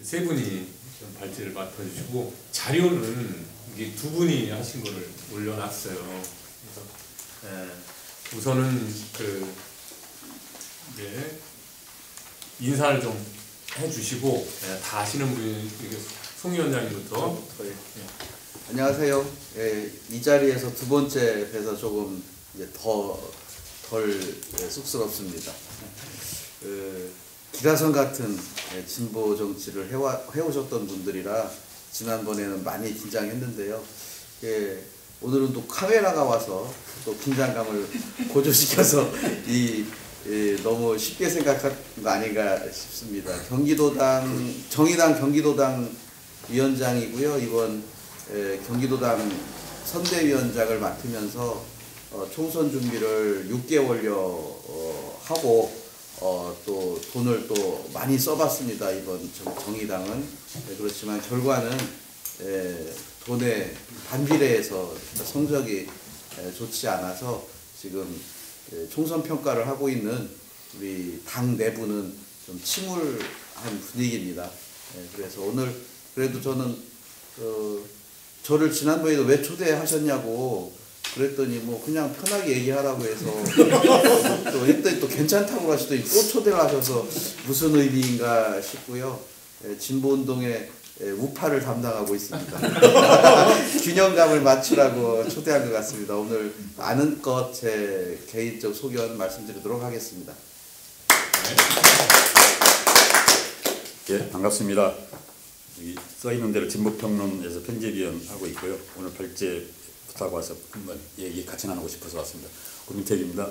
세 분이 좀 발제를 맡아주시고 자료는 이게 두 분이 하신 거를 올려놨어요. 그래서 우선은 이제 인사를 좀 해주시고 다 아시는 분이 송 위원장님부터. 안녕하세요. 이 자리에서 두 번째 뵈서 조금 이제 덜 쑥스럽습니다. 기라성 같은 진보 정치를 해오셨던 분들이라 지난번에는 많이 긴장했는데요. 오늘은 또 카메라가 와서 또 긴장감을 고조시켜서 너무 쉽게 생각한 거 아닌가 싶습니다. 정의당 경기도당 위원장이고요. 이번 경기도당 선대위원장을 맡으면서 총선 준비를 6개월여 하고 또 돈을 또 많이 써봤습니다. 이번 정의당은. 그렇지만 결과는 돈에 반비례해서 성적이 좋지 않아서 지금 총선 평가를 하고 있는 우리 당 내부는 좀 침울한 분위기입니다. 그래서 오늘 그래도 저는 저를 지난번에도 왜 초대하셨냐고 그랬더니 뭐 그냥 편하게 얘기하라고 해서 또 했더니 또 괜찮다고 하시더니 또 초대를 하셔서 무슨 의미인가 싶고요. 진보운동의 우파를 담당하고 있습니다. 균형감을 맞추라고 초대한 것 같습니다. 오늘 아는 것 제 개인적 소견 말씀드리도록 하겠습니다. 예, 반갑습니다. 여기 써있는 대로 진보평론에서 편집위원 하고 있고요. 오늘 발제 부탁 와서 한번 얘기 같이 나누고 싶어서 왔습니다. 고민택입니다.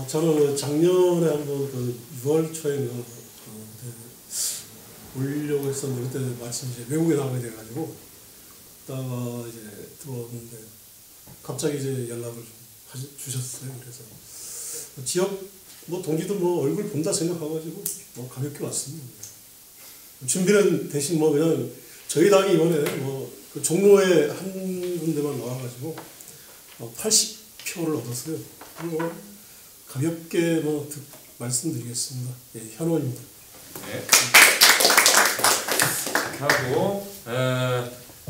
저는 작년에 한번 6월 초에 올리려고 했었는데 그때 마침 이제 외국에 나가게 돼가지고 그다가 이제 들어왔는데 갑자기 이제 연락을 좀 주셨어요. 그래서 지역 동지들 얼굴 본다 생각해가지고 가볍게 왔습니다. 준비는 대신 그냥 저희 당이 이번에 그 종로에 한 군데만 나와가지고 80표를 얻었어요. 가볍게 말씀드리겠습니다. 예, 현원입니다. 네. 이렇게 하고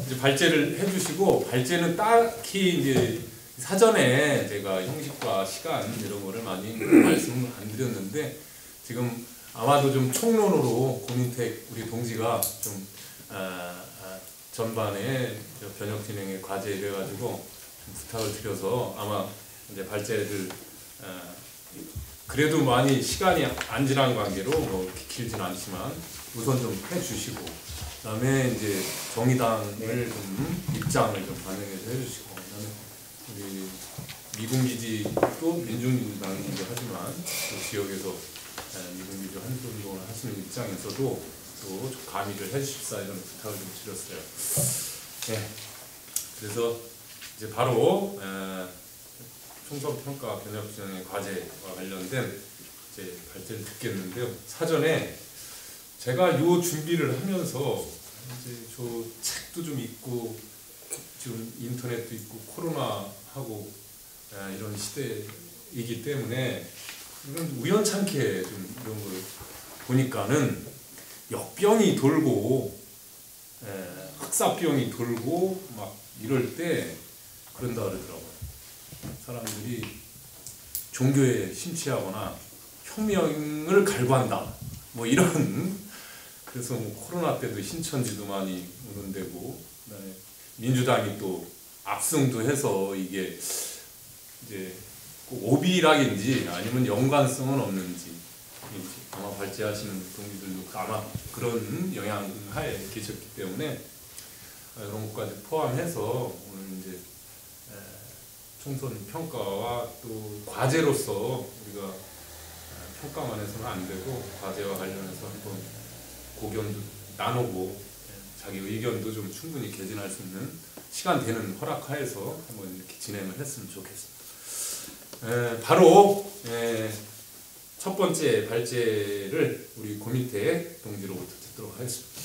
이제 발제를 해주시고 발제는 딱히 이제 사전에 제가 형식과 시간 이런 거를 많이 말씀을 안 드렸는데 지금 아마도 좀 총론으로 고민택 우리 동지가 좀 전반에 변혁 진행의 과제 이래가지고 좀 부탁을 드려서 아마 이제 발제를 그래도 많이 시간이 안 지난 관계로 길진 않지만 우선 좀 해주시고 그다음에 이제 정의당을 좀 입장을 좀 반영해서 해주시고 그다음에 우리 미군기지도 민중민주당이기도 하지만 그 지역에서 미군기지 한국운동을 하시는 입장에서도 또 감의를 해주십사 이런 부탁을 좀 드렸어요. 네. 그래서 이제 바로 총선 평가 변혁 진행의 과제와 관련된 이제 발제를 듣겠는데요. 사전에 제가 요 준비를 하면서 이제 저 책도 좀 읽고 지금 인터넷도 있고 코로나하고 이런 시대이기 때문에 이런 우연찮게 좀 이런 걸 보니까는 역병이 돌고 흑사병이 돌고 막 이럴 때 그런다 그러더라고요. 사람들이 종교에 심취하거나 혁명을 갈구한다. 이런 그래서 코로나 때도 신천지도 많이 오는 데고 그다음에 민주당이 또 압승도 해서 이게 이제 꼭 오비락인지 아니면 연관성은 없는지 아마 발제하시는 동지들도 아마 그런 영향하에 계셨기 때문에 이런 것까지 포함해서 오늘 이제 총선 평가와 또 과제로서 우리가 평가만 해서는 안 되고 과제와 관련해서 한번 고견도 나누고 자기 의견도 좀 충분히 개진할 수 있는 시간 되는 허락하에서 한번 이렇게 진행을 했으면 좋겠습니다. 바로 첫 번째 발제를 우리 고민택 동지로부터 듣도록 하겠습니다.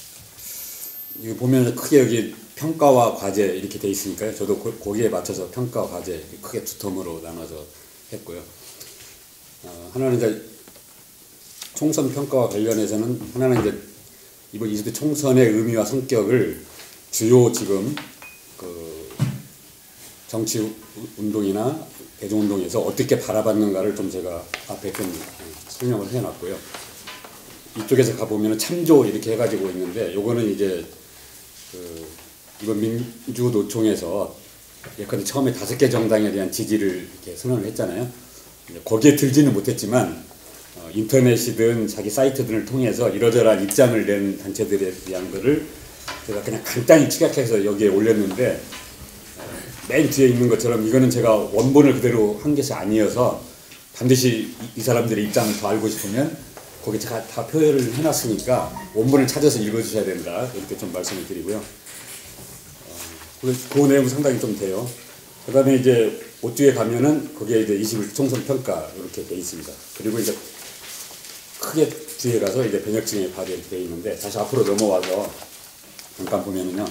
이거 보면 크게 여기 평가와 과제 이렇게 돼 있으니까요. 저도 거기에 맞춰서 평가와 과제 크게 두 텀으로 나눠서 했고요. 하나는 이제 총선 평가와 관련해서는 하나는 이제 이번 20대 총선의 의미와 성격을 주요 지금 그 정치 운동이나 대중운동에서 어떻게 바라봤는가를 좀 제가 앞에 좀 설명을 해놨고요. 이쪽에서 가보면 참조 이렇게 해가지고 있는데 요거는 이제 그 이번 민주노총에서 예컨대 처음에 5개 정당에 대한 지지를 이렇게 선언을 했잖아요. 거기에 들지는 못했지만 인터넷이든 자기 사이트 등을 통해서 이러저러한 입장을 낸 단체들에 대한 거를 제가 그냥 간단히 축약해서 여기에 올렸는데 맨 뒤에 있는 것처럼 이거는 제가 원본을 그대로 한 것이 아니어서 반드시 이 사람들의 입장을 더 알고 싶으면 거기 제가 다 표현을 해놨으니까 원본을 찾아서 읽어주셔야 된다 이렇게 좀 말씀을 드리고요. 그 내용은 상당히 좀 돼요. 그 다음에 이제 뒤에 가면은 거기에 이제 21 총선 평가 이렇게 돼 있습니다. 그리고 이제 크게 뒤에 가서 이제 변혁증의 발이 이렇게 돼 있는데 다시 앞으로 넘어와서 잠깐 보면은요.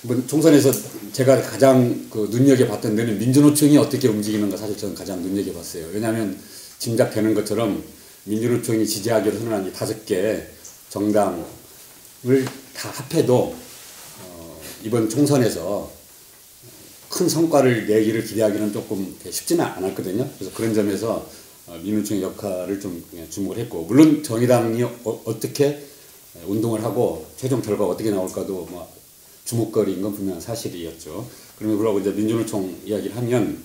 이번 총선에서 제가 가장 그 눈여겨봤던 데는 민주노총이 어떻게 움직이는가 사실 저는 가장 눈여겨봤어요. 왜냐하면 짐작되는 것처럼 민주노총이 지지하기로 선언한 이 5개 정당을 다 합해도 이번 총선에서 큰 성과를 내기를 기대하기는 조금 쉽지는 않았거든요. 그래서 그런 점에서 민주노총의 역할을 좀 주목을 했고, 물론 정의당이 어떻게 운동을 하고 최종 결과가 어떻게 나올까도 뭐 주목거리인 건 분명한 사실이었죠. 그러면 그러고 이제 민주노총 이야기를 하면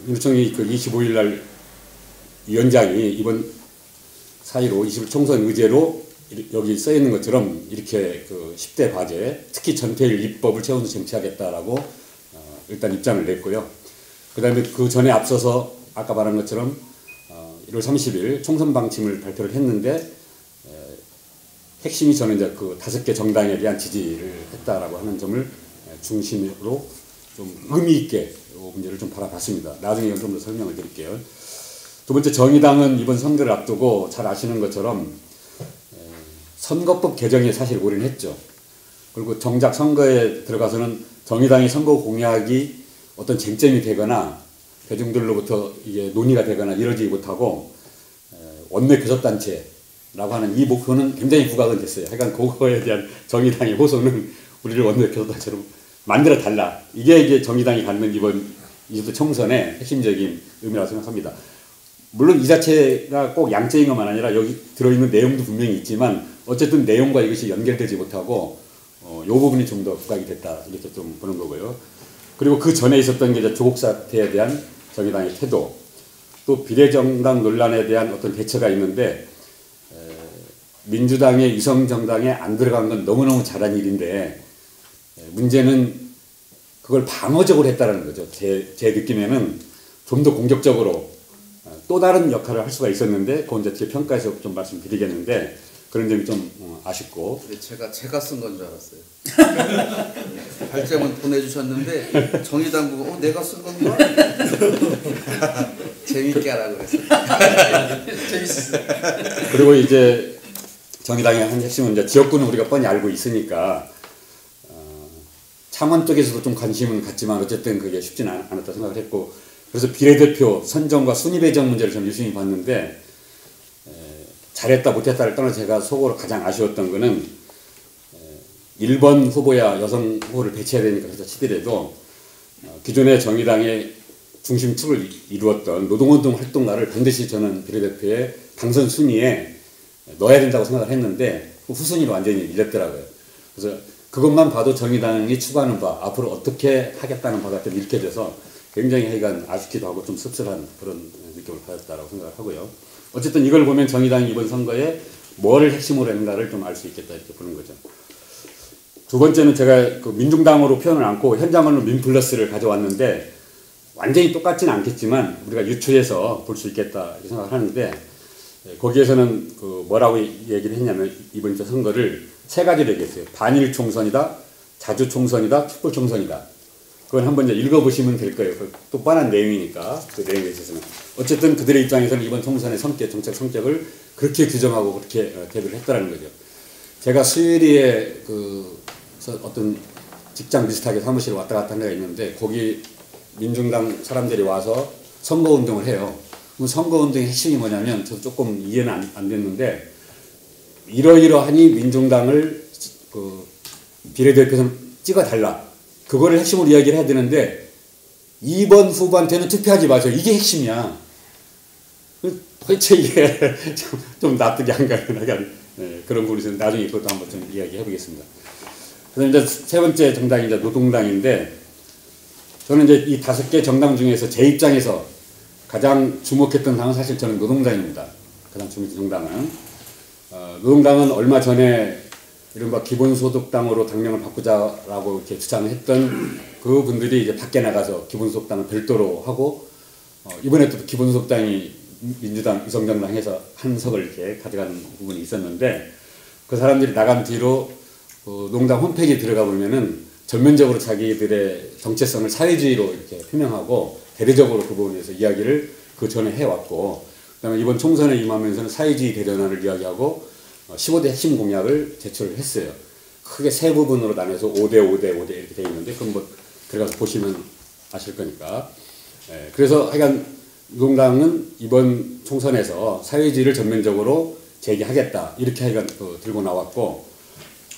민주노총이 그 25일 날 위원장이 이번 4.15 21 총선 의제로 여기 써 있는 것처럼 이렇게 그 10대 과제, 특히 전태일 입법을 최우선 쟁취하겠다라고 일단 입장을 냈고요. 그 다음에 그 전에 앞서서 아까 말한 것처럼 1월 30일 총선 방침을 발표를 했는데 핵심이 저는 이제 그 5개 정당에 대한 지지를 했다라고 하는 점을 중심으로 좀 의미 있게 이 문제를 좀 바라봤습니다. 나중에 좀 더 설명을 드릴게요. 두 번째, 정의당은 이번 선거를 앞두고 잘 아시는 것처럼 선거법 개정에 사실 올인했죠. 그리고 정작 선거에 들어가서는 정의당이 선거 공약이 어떤 쟁점이 되거나 대중들로부터 이게 논의가 되거나 이러지 못하고 원내 교섭단체라고 하는 이 목표는 굉장히 부각은 됐어요. 하여간 그거에 대한 정의당의 호소는 우리를 원내 교섭단체로 만들어 달라. 이게 이제 정의당이 갖는 이번 20대 총선의 핵심적인 의미라고 생각합니다. 물론 이 자체가 꼭 양적인 것만 아니라 여기 들어있는 내용도 분명히 있지만 어쨌든 내용과 이것이 연결되지 못하고 이 부분이 좀 더 부각이 됐다 이렇게 좀 보는 거고요. 그리고 그 전에 있었던 게 이제 조국 사태에 대한 정의당의 태도, 또 비례정당 논란에 대한 어떤 대처가 있는데 민주당의 위성정당에 안 들어간 건 너무너무 잘한 일인데 문제는 그걸 방어적으로 했다는 거죠. 제 느낌에는 좀 더 공격적으로 또 다른 역할을 할 수가 있었는데 그건 이제 제 평가에서 좀 말씀드리겠는데 그런 점이 좀 아쉽고. 제가 쓴 건 줄 알았어요. 발제문 보내주셨는데 정의당 보고 내가 쓴 건가? 재밌게 하라고 그랬어요. 재밌었어요. 그리고 이제 정의당의 한 핵심은 이제 지역구는 우리가 뻔히 알고 있으니까 창원 쪽에서도 좀 관심은 갖지만 어쨌든 그게 쉽지는 않았다 생각을 했고, 그래서 비례대표 선정과 순위 배정 문제를 좀 유심히 봤는데 잘했다 못했다를 떠나 제가 속으로 가장 아쉬웠던 거는 1번 후보야 여성 후보를 배치해야 되니까 그래서 치더라도 기존의 정의당의 중심축을 이루었던 노동운동 활동가를 반드시 저는 비례대표의 당선 순위에 넣어야 된다고 생각을 했는데 후순위로 완전히 밀렸더라고요. 그래서 그것만 봐도 정의당이 추구하는 바, 앞으로 어떻게 하겠다는 바가 좀 읽혀져서 굉장히 하여간 아쉽기도 하고 좀 씁쓸한 그런 느낌을 받았다고 생각을 하고요. 어쨌든 이걸 보면 정의당이 이번 선거에 뭘 핵심으로 했는가를 좀 알 수 있겠다 이렇게 보는 거죠. 두 번째는 제가 그 민중당으로 표현을 않고 현장으로 민플러스를 가져왔는데 완전히 똑같지는 않겠지만 우리가 유추해서 볼 수 있겠다 이렇게 생각을 하는데 거기에서는 그 뭐라고 얘기를 했냐면 이번 선거를 3가지로 얘기했어요. 반일 총선이다, 자주 총선이다, 촛불 총선이다. 그건 한번 이제 읽어보시면 될 거예요. 또 뻔한 내용이니까 그 내용에 있어서는 어쨌든 그들의 입장에서는 이번 총선의 정책 성격을 그렇게 규정하고 그렇게 대비를 했다라는 거죠. 제가 수요일에 어떤 직장 비슷하게 사무실 왔다 갔다 한 데가 있는데 거기 민중당 사람들이 와서 선거운동을 해요. 선거운동의 핵심이 뭐냐면 저도 조금 이해는 안 됐는데 이러이러하니 민중당을 그 비례대표선 찍어달라. 그거를 핵심으로 이야기를 해야 되는데 2번 후보한테는 투표하지 마세요. 이게 핵심이야. 도대체 이게 좀 납득이 안 가는 그런 부분에서 나중에 그것도 한번 좀 이야기해 보겠습니다. 그래서 이제 세 번째 정당이 이제 노동당인데 저는 이제 이 5개 정당 중에서 제 입장에서 가장 주목했던 당은 사실 저는 노동당입니다. 가장 주목했던 정당은 노동당은 얼마 전에 이른바 기본소득당으로 당명을 바꾸자라고 이렇게 주장을 했던 그 분들이 이제 밖에 나가서 기본소득당을 별도로 하고 이번에 또 기본소득당이 민주당 위성정당에서 한 석을 이렇게 가져가는 부분이 있었는데 그 사람들이 나간 뒤로 노동당 홈페이지에 들어가 보면은 전면적으로 자기들의 정체성을 사회주의로 이렇게 표명하고 대대적으로 그 부분에 대해서 이야기를 그 전에 해왔고 그다음에 이번 총선에 임하면서는 사회주의 대전환을 이야기하고 15대 핵심 공약을 제출을 했어요. 크게 세 부분으로 나눠서 5대 5대 5대 이렇게 되어 있는데 그건 뭐 들어가서 보시면 아실 거니까. 그래서 하여간 노동당은 이번 총선에서 사회주의를 전면적으로 제기하겠다 이렇게 하여간 들고 나왔고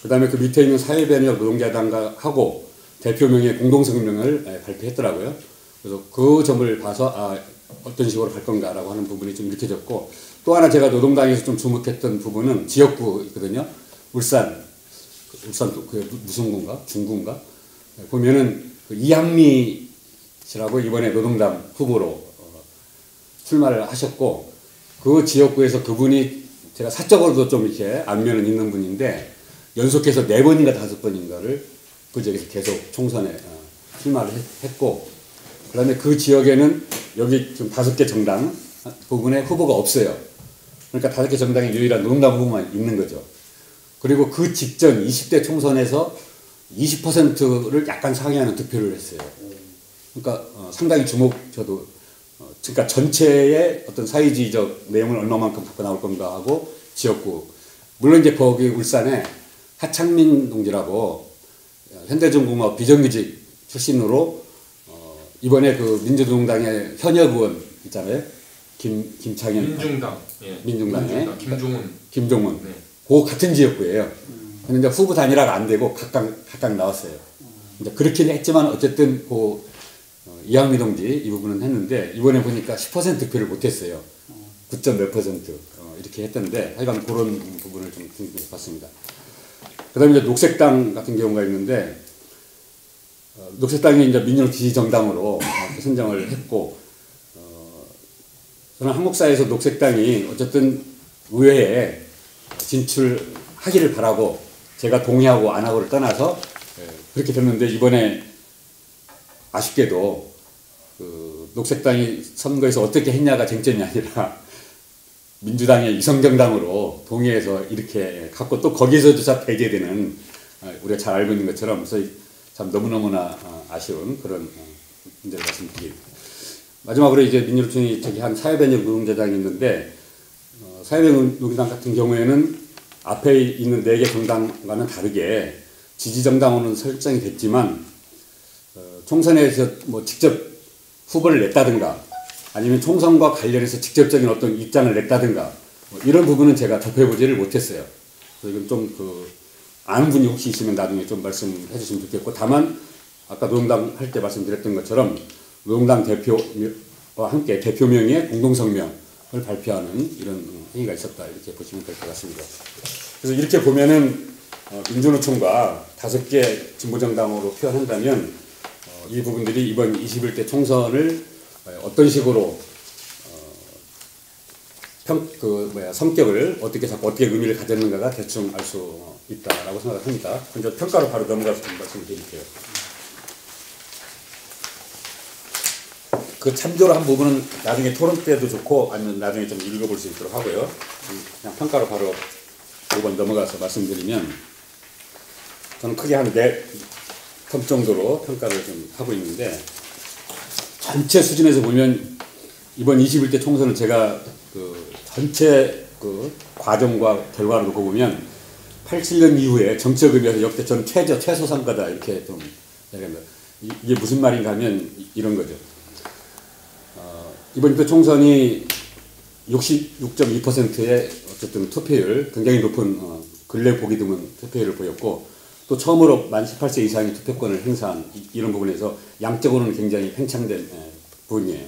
그 다음에 그 밑에 있는 사회변혁 노동자당하고 대표명의 공동성명을 발표했더라고요. 그래서 그 점을 봐서 어떤 식으로 갈 건가라고 하는 부분이 좀 읽혀졌고 또 하나 제가 노동당에서 좀 주목했던 부분은 지역구 있거든요. 울산 그 무슨 구인가? 중구인가? 보면은 그 이한미 씨라고 이번에 노동당 후보로 출마를 하셨고 그 지역구에서 그분이 제가 사적으로도 좀 이렇게 안면은 있는 분인데 연속해서 4번인가 5번인가를 그 지역에서 계속 총선에 출마를 했고 그 다음에 그 지역에는 여기 지금 5개 정당 부분에 후보가 없어요. 그러니까 5개 정당의 유일한 노동당 후보만 있는 거죠. 그리고 그 직전 20대 총선에서 20%를 약간 상회하는 득표를 했어요. 그러니까 상당히 저도 그러니까 전체의 어떤 사회주의적 내용을 얼마만큼 갖고 나올 건가 하고 지역구 물론 이제 거기 울산에 하창민 동지라고 현대중공업 비정규직 출신으로 이번에 그 민주노동당의 현역 의원 있잖아요. 김창현 민중당의 김종훈 네. 그 같은 지역구예요. 그런데 후보 단일화가 안 되고 각각 나왔어요. 이제 그렇긴 했지만 어쨌든 그 이항미 동지 이 부분은 했는데 이번에 보니까 10% 득표를 못했어요. 9.몇 % 이렇게 했던데 하여간 그런 부분을 좀 봤습니다. 그 다음에 이제 녹색당 같은 경우가 있는데 녹색당이 이제 민주노 지지정당으로 선정을 했고 저는 한국사회에서 녹색당이 어쨌든 의회에 진출하기를 바라고 제가 동의하고 안 하고를 떠나서 그렇게 됐는데 이번에 아쉽게도 그 녹색당이 선거에서 어떻게 했냐가 쟁점이 아니라 민주당의 위성정당으로 동의해서 이렇게 갖고 또 거기서조차 배제되는 우리가 잘 알고 있는 것처럼 그래서 참 너무너무나 아쉬운 그런 문제를 말씀드립니다. 마지막으로 이제 민주노총이 저기 한 사회변혁 노동자당이 있는데 사회변혁 노동자당 같은 경우에는 앞에 있는 4개 정당과는 다르게 지지정당으로는 설정이 됐지만 총선에서 뭐 직접 후보를 냈다든가 아니면 총선과 관련해서 직접적인 어떤 입장을 냈다든가 뭐 이런 부분은 제가 접해보지를 못했어요. 그래서 이건 좀 아는 분이 혹시 있으면 나중에 좀 말씀해 주시면 좋겠고 다만 아까 노동당 할 때 말씀드렸던 것처럼 노동당 대표와 함께 대표명의 공동성명을 발표하는 이런 행위가 있었다 이렇게 보시면 될 것 같습니다. 그래서 이렇게 보면은 민주노총과 5개 진보정당으로 표현한다면 이 부분들이 이번 21대 총선을 어떤 식으로 성격을 어떻게 의미를 가졌는가가 대충 알 수 있다라고 생각을 합니다. 먼저 평가로 바로 넘어가서 좀 말씀을 드릴게요. 그 참조를 한 부분은 나중에 토론 때도 좋고 아니면 나중에 좀 읽어볼 수 있도록 하고요. 그냥 평가로 바로 5번 넘어가서 말씀드리면 저는 크게 한 4텀 정도로 평가를 좀 하고 있는데 전체 수준에서 보면 이번 21대 총선은 제가 전체 과정과 결과를 놓고 보면 87년 이후에 정치적 의미에서 역대 저는 최소 성과다 이렇게 좀 얘기합니다. 이게 무슨 말인가 하면 이런 거죠. 이번 21대 총선이 66.2%의 어쨌든 투표율, 굉장히 높은 근래 보기 드문 투표율을 보였고, 또 처음으로 만 18세 이상의 투표권을 행사한 이런 부분에서 양적으로는 굉장히 팽창된 부분이에요.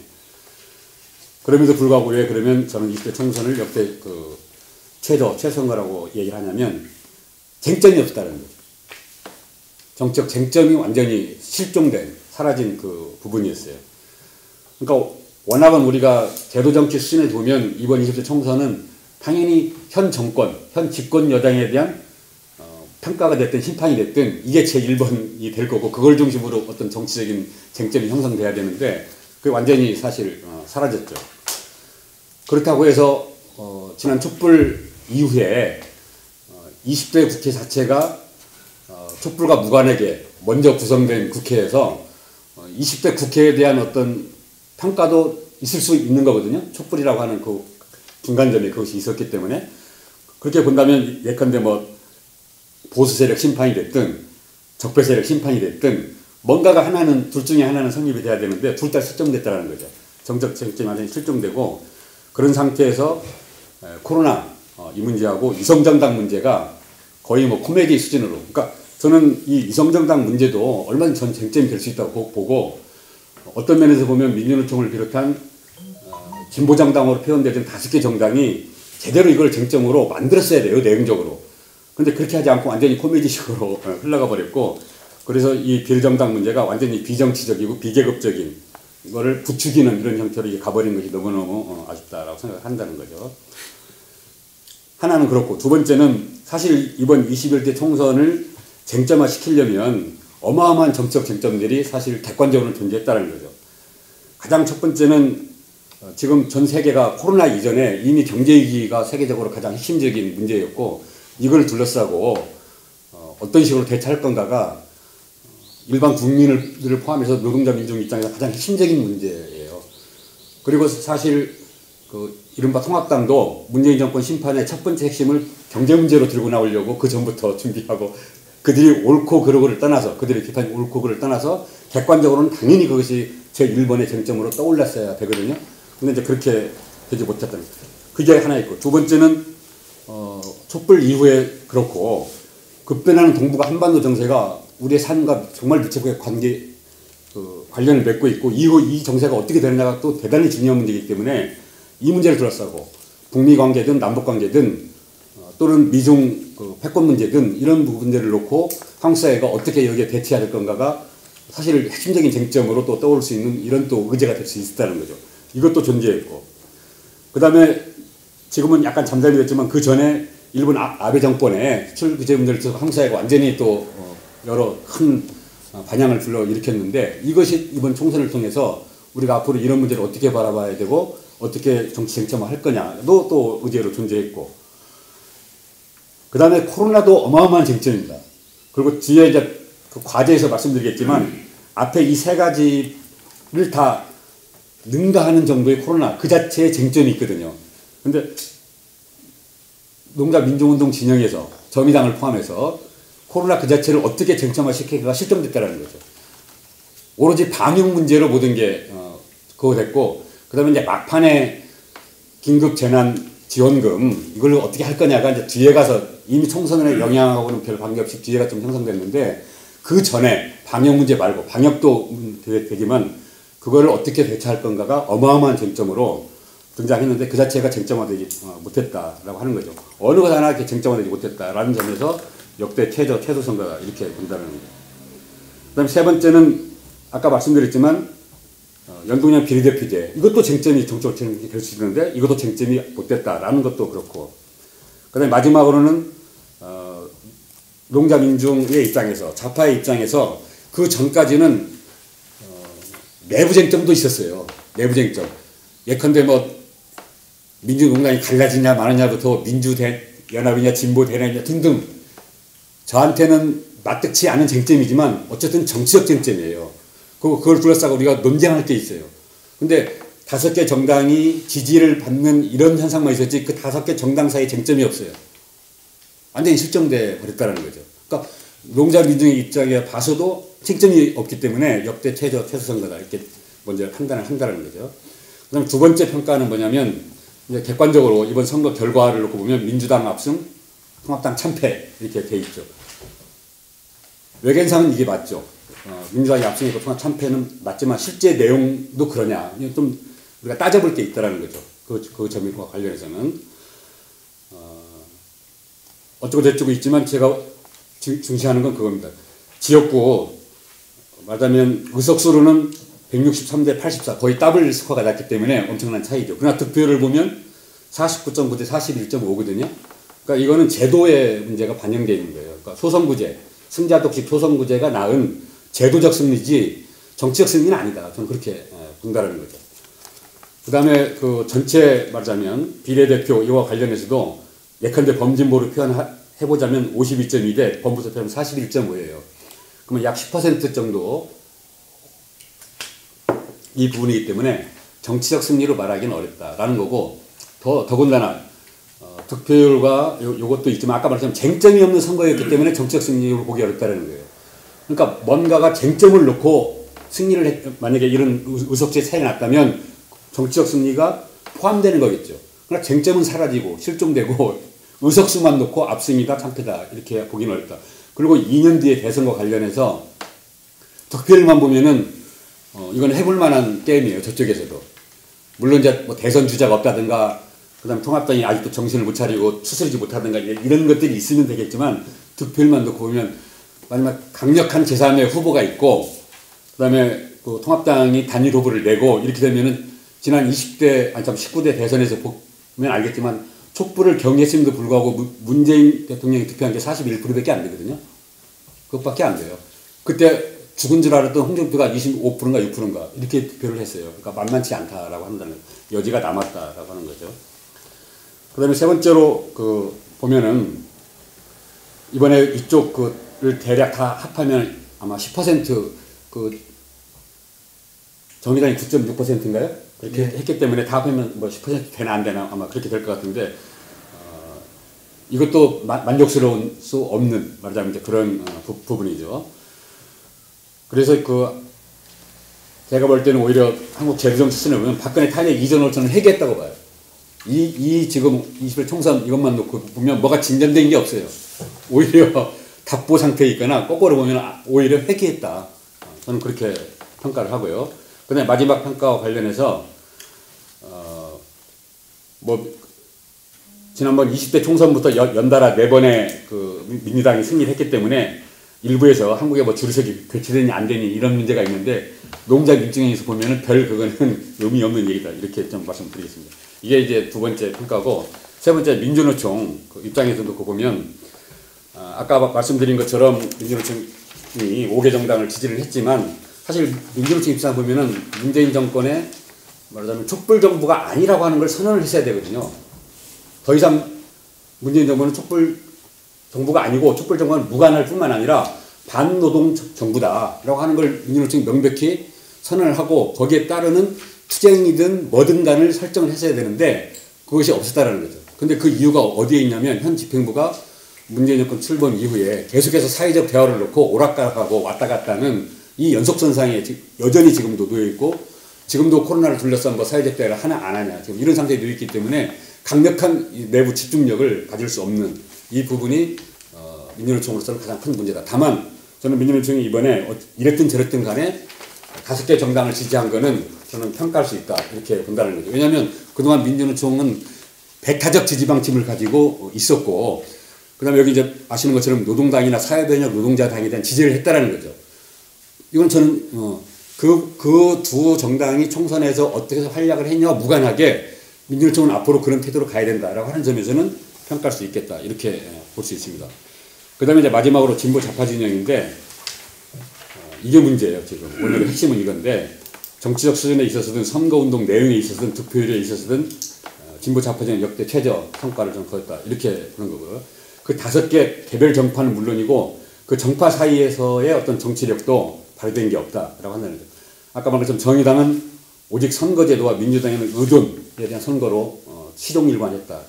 그럼에도 불구하고 왜 그러면 저는 20대 총선을 역대 그 최선거라고 얘기를 하냐면 쟁점이 없다는 거죠. 정책 쟁점이 완전히 실종된, 사라진 그 부분이었어요. 그러니까 워낙은 우리가 제도정치 수준에 보면 이번 20대 총선은 당연히 현 정권, 현 집권 여당에 대한 평가가 됐든 심판이 됐든 이게 제1번이 될 거고, 그걸 중심으로 어떤 정치적인 쟁점이 형성돼야 되는데 그게 완전히 사실 사라졌죠. 그렇다고 해서 지난 촛불 이후에 20대 국회 자체가 촛불과 무관하게 먼저 구성된 국회에서 20대 국회에 대한 어떤 평가도 있을 수 있는 거거든요. 촛불이라고 하는 그 중간점에 그것이 있었기 때문에, 그렇게 본다면 예컨대 뭐 보수 세력 심판이 됐든 적폐 세력 심판이 됐든 뭔가가 하나는, 둘 중에 하나는 성립이 돼야 되는데 둘 다 실종됐다는 거죠. 정책 쟁점이 완전히 실종되고, 그런 상태에서 코로나 이 문제하고 위성정당 문제가 거의 뭐 코미디 수준으로, 그러니까 저는 이 위성정당 문제도 얼마나 전 쟁점이 될 수 있다고 보고, 어떤 면에서 보면 민주노총을 비롯한 진보정당으로 표현되던 5개 정당이 제대로 이걸 쟁점으로 만들었어야 돼요, 내용적으로. 근데 그렇게 하지 않고 완전히 코미디식으로 흘러가 버렸고, 그래서 이 비례정당 문제가 완전히 비정치적이고 비계급적인 거를 부추기는 이런 형태로 이게 가버린 것이 너무너무 아쉽다라고 생각한다는 거죠. 하나는 그렇고, 두 번째는 사실 이번 21대 총선을 쟁점화 시키려면 어마어마한 정치적 쟁점들이 사실 객관적으로 존재했다는 거죠. 가장 첫 번째는 지금 전 세계가 코로나 이전에 이미 경제위기가 세계적으로 가장 핵심적인 문제였고, 이걸 둘러싸고 어떤 식으로 대처할 건가가 일반 국민을 포함해서 노동자 민중 입장에서 가장 핵심적인 문제예요. 그리고 사실 그 이른바 통합당도 문재인 정권 심판의 첫 번째 핵심을 경제 문제로 들고 나오려고 그 전부터 준비하고, 그들이 옳고 그르고를 떠나서, 그들의 비판이 옳고 그르를 떠나서 객관적으로는 당연히 그것이 제1번의 쟁점으로 떠올랐어야 되거든요. 근데 이제 그렇게 되지 못했다는 거예요. 그게 하나 있고, 두 번째는 촛불 이후에 그렇고 급변하는 동북아 한반도 정세가 우리의 삶과 정말密接하게 관련을 맺고 있고, 이후 이 정세가 어떻게 되느냐가 또 대단히 중요한 문제이기 때문에 이 문제를 둘러싸고 북미 관계든 남북 관계든 또는 미중 패권 문제든 이런 부분들을 놓고 한국 사회가 어떻게 여기에 대처해야 될 건가가 사실 핵심적인 쟁점으로 또 떠올 수 있는 이런 또 의제가 될 수 있었다는 거죠. 이것도 존재했고, 그 다음에 지금은 약간 잠잠이 됐지만 그 전에 일본 아베 정권의 수출 규제 문제를 통해서 한국 사회가 완전히 또 여러 큰 반향을 불러일으켰는데, 이것이 이번 총선을 통해서 우리가 앞으로 이런 문제를 어떻게 바라봐야 되고 어떻게 정치 쟁점화할 거냐도 또 의제로 존재했고, 그 다음에 코로나도 어마어마한 쟁점입니다. 그리고 뒤에 이제 그 과제에서 말씀드리겠지만 앞에 이 세 가지를 다 능가하는 정도의 코로나 그 자체의 쟁점이 있거든요. 근데 농자 민중운동 진영에서 정의당을 포함해서 코로나 그 자체를 어떻게 쟁점화시키기가 실종됐다는 거죠. 오로지 방역 문제로 모든 게 그거 됐고, 그 다음에 이제 막판에 긴급 재난 지원금 이걸 어떻게 할 거냐가 이제 뒤에 가서 이미 총선에 영향하고는 별 관계없이 뒤에가 좀 형성됐는데, 그 전에 방역 문제 말고, 방역도 되지만 그거를 어떻게 대처할 건가가 어마어마한 쟁점으로 등장했는데 그 자체가 쟁점화되지 못했다라고 하는 거죠. 어느 것 하나 이렇게 쟁점화되지 못했다라는 점에서 역대 최저 선거가 이렇게 본다는 거죠. 그 다음에 세 번째는 아까 말씀드렸지만 연동형 비례대표제, 이것도 쟁점이 정치적 쟁점이 될 수 있는데 이것도 쟁점이 못됐다라는 것도 그렇고, 그 다음에 마지막으로는 농자 민중의 입장에서, 좌파의 입장에서 그 전까지는 내부 쟁점도 있었어요. 내부 쟁점. 예컨대 뭐 민주농단이 갈라지냐 마느냐부터 민주연합이냐 진보대련이냐 등등 저한테는 납득치 않은 쟁점이지만 어쨌든 정치적 쟁점이에요. 그걸 둘러싸고 우리가 논쟁할 게 있어요. 근데 5개 정당이 지지를 받는 이런 현상만 있었지 그 5개 정당 사이에 쟁점이 없어요. 완전히 실종돼 버렸다는 거죠. 그러니까 농자 민중의 입장에 봐서도 쟁점이 없기 때문에 역대 최소 선거다 이렇게 먼저 판단을 한다는 거죠. 그다음 두 번째 평가는 뭐냐면 이제 객관적으로 이번 선거 결과를 놓고 보면 민주당 압승, 통합당 참패 이렇게 돼 있죠. 외견상은 이게 맞죠. 민주당이 압승이고 통합 참패는 맞지만 실제 내용도 그러냐. 좀 우리가 따져볼 게 있다라는 거죠. 그 점과 관련해서는 어쩌고 저쩌고 있지만 제가 중시하는 건 그겁니다. 지역구 말하자면 의석수로는 163대 84 거의 더블 스코어가 났기 때문에 엄청난 차이죠. 그러나 득표율을 보면 49.9 대 41.5거든요. 그러니까 이거는 제도의 문제가 반영되어 있는 거예요. 그러니까 소선구제, 승자 독식 소선구제가 낳은 제도적 승리지 정치적 승리는 아니다. 저는 그렇게 본다는 거죠. 그 다음에 그 전체 말하자면 비례대표 이와 관련해서도 예컨대 범진보를 표현해보자면 52.2 대 범부서 표현 41.5예요. 그러면 약 10% 정도 이 부분이기 때문에 정치적 승리로 말하기는 어렵다라는 거고 더군다나 득표율과 요것도 있지만 아까 말했지만 쟁점이 없는 선거였기 때문에 정치적 승리로 보기 어렵다는 거예요. 그러니까 뭔가가 쟁점을 놓고 승리를 만약에 이런 의석수에 차이가 났다면 정치적 승리가 포함되는 거겠죠. 그러나 쟁점은 사라지고 실종되고 의석수만 놓고 압승이다 참패다 이렇게 보기는 어렵다. 그리고 2년 뒤에 대선과 관련해서 득표율만 보면은 이건 해볼 만한 게임이에요. 저쪽에서도. 물론 이제 뭐 대선 주자가 없다든가 그다음 통합당이 아직도 정신을 못 차리고 추스르지 못하든가 이런 것들이 있으면 되겠지만 득표율만 놓고 보면 마지막 강력한 제3의 후보가 있고 그다음에 그 통합당이 단일 후보를 내고 이렇게 되면은 지난 19대 대선에서 보면 알겠지만 촛불을 경했음에도 불구하고 문재인 대통령이 득표한 게 41%밖에 안 되거든요. 그것밖에 안 돼요. 그때 죽은 줄 알았던 홍준표가 25%인가 6%인가 이렇게 득표를 했어요. 그러니까 만만치 않다라고 한다는 여지가 남았다라고 하는 거죠. 그다음에 세 번째로 그 보면은 이번에 이쪽 그를 대략 다 합하면 아마 10% 그 정의당이 9.6%인가요? 그렇게 했기 때문에 다 합하면 뭐 10% 되나 안 되나 아마 그렇게 될 것 같은데 이것도 만족스러울 수 없는 말하자면 이제 그런 부분이죠. 그래서 제가 볼 때는 오히려 한국 제도정 수준에 보면 박근혜 탄핵 이전으로 저는 회개했다고 봐요. 지금 21 총선 이것만 놓고 보면 뭐가 진전된 게 없어요. 오히려 답보 상태에 있거나 거꾸로 보면 오히려 회개했다. 저는 그렇게 평가를 하고요. 그 다음에 마지막 평가와 관련해서 지난번 20대 총선부터 연달아 4번의 그 민주당이 승리를 했기 때문에 일부에서 한국에 뭐 주류석이 교체되니 안 되니 이런 문제가 있는데 농작 입증에서 보면은 별 그거는 의미 없는 얘기다 이렇게 좀 말씀드리겠습니다. 이게 이제 두 번째 평가고 세 번째 민주노총 그 입장에서도 그거 보면 아까 말씀드린 것처럼 민주노총이 5개 정당을 지지를 했지만 사실 민주노총 입장 보면은 문재인 정권의 말하자면 촛불 정부가 아니라고 하는 걸 선언을 했어야 되거든요. 더 이상 문재인 정부는 촛불 정부가 아니고 촛불 정부는 무관할 뿐만 아니라 반노동 정부다라고 하는 걸 민주노총이 명백히 선언을 하고 거기에 따르는 투쟁이든 뭐든 간을 설정을 했어야 되는데 그것이 없었다라는 거죠. 근데 그 이유가 어디에 있냐면 현 집행부가 문재인 정권 출범 이후에 계속해서 사회적 대화를 놓고 오락가락하고 왔다 갔다 하는 이 연속선상에 여전히 지금도 놓여있고 지금도 코로나를 둘러싼 뭐 사회적 대화를 하나 안 하냐 지금 이런 상태에 놓여있기 때문에 강력한 내부 집중력을 가질 수 없는 이 부분이 민주노총으로서는 가장 큰 문제다. 다만 저는 민주노총이 이번에 이랬든 저랬든 간에 5개 정당을 지지한 거는 저는 평가할 수 있다 이렇게 본다는 거죠. 왜냐하면 그동안 민주노총은 배타적 지지 방침을 가지고 있었고 그 다음에 여기 이제 아시는 것처럼 노동당이나 사회변혁 노동자당에 대한 지지를 했다라는 거죠. 이건 저는 그 두 정당이 총선에서 어떻게 해서 활약을 했냐와 무관하게 민주노총은 앞으로 그런 태도로 가야 된다라고 하는 점에서는 평가할 수 있겠다 이렇게 볼 수 있습니다. 그 다음에 이제 마지막으로 진보 좌파 진영인데 이게 문제예요. 지금 오늘의 핵심은 이건데 정치적 수준에 있어서든 선거운동 내용에 있어서든 득표율에 있어서든 진보 좌파 진영 역대 최저 성과를 좀 거뒀다 이렇게 보는 거고요. 그 5개 개별 정파는 물론이고 그 정파 사이에서의 어떤 정치력도 발휘된 게 없다라고 한다는 거죠. 아까 말한 것처럼 정의당은 오직 선거제도와 민주당에는 의존에 대한 선거로 시종일관했다.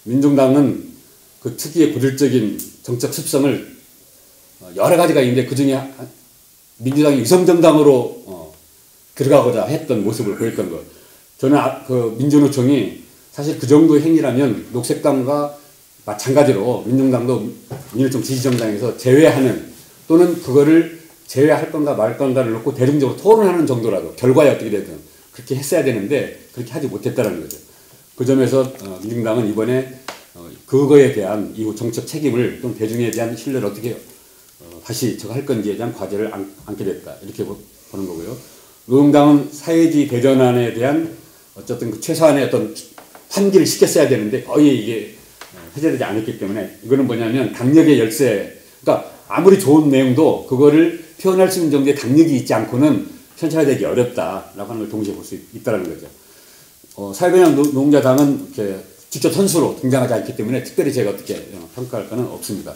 민중당은 그 특유의 고질적인 정책 습성을 여러 가지가 있는데 그 중에 민주당이 위성정당으로 들어가고자 했던 모습을 보였던 것. 저는 그 민주노총이 사실 그 정도 행위라면 녹색당과 마찬가지로 민중당도 민주노총 지지정당에서 제외하는 또는 그거를 제외할 건가 말 건가를 놓고 대중적으로 토론하는 정도라도 결과에 어떻게 되든 그렇게 했어야 되는데 그렇게 하지 못했다는 거죠. 그 점에서 민중당은 이번에 그거에 대한 이후 정책 책임을 또는 대중에 대한 신뢰를 어떻게 다시 저거 할 건지에 대한 과제를 안게 됐다. 이렇게 보는 거고요. 노동당은 사회주의 대전환에 대한 어쨌든 그 최소한의 어떤 환기를 시켰어야 되는데 거의 이게 해제되지 않았기 때문에 이거는 뭐냐면 당력의 열쇠. 그러니까 아무리 좋은 내용도 그거를 표현할 수 있는 정도의 당력이 있지 않고는 현실화되기 어렵다라고 하는 걸 동시에 볼 수 있다는 거죠. 사회변형 노동자당은 이렇게 직접 선수로 등장하지 않기 때문에 특별히 제가 어떻게 평가할 거는 없습니다.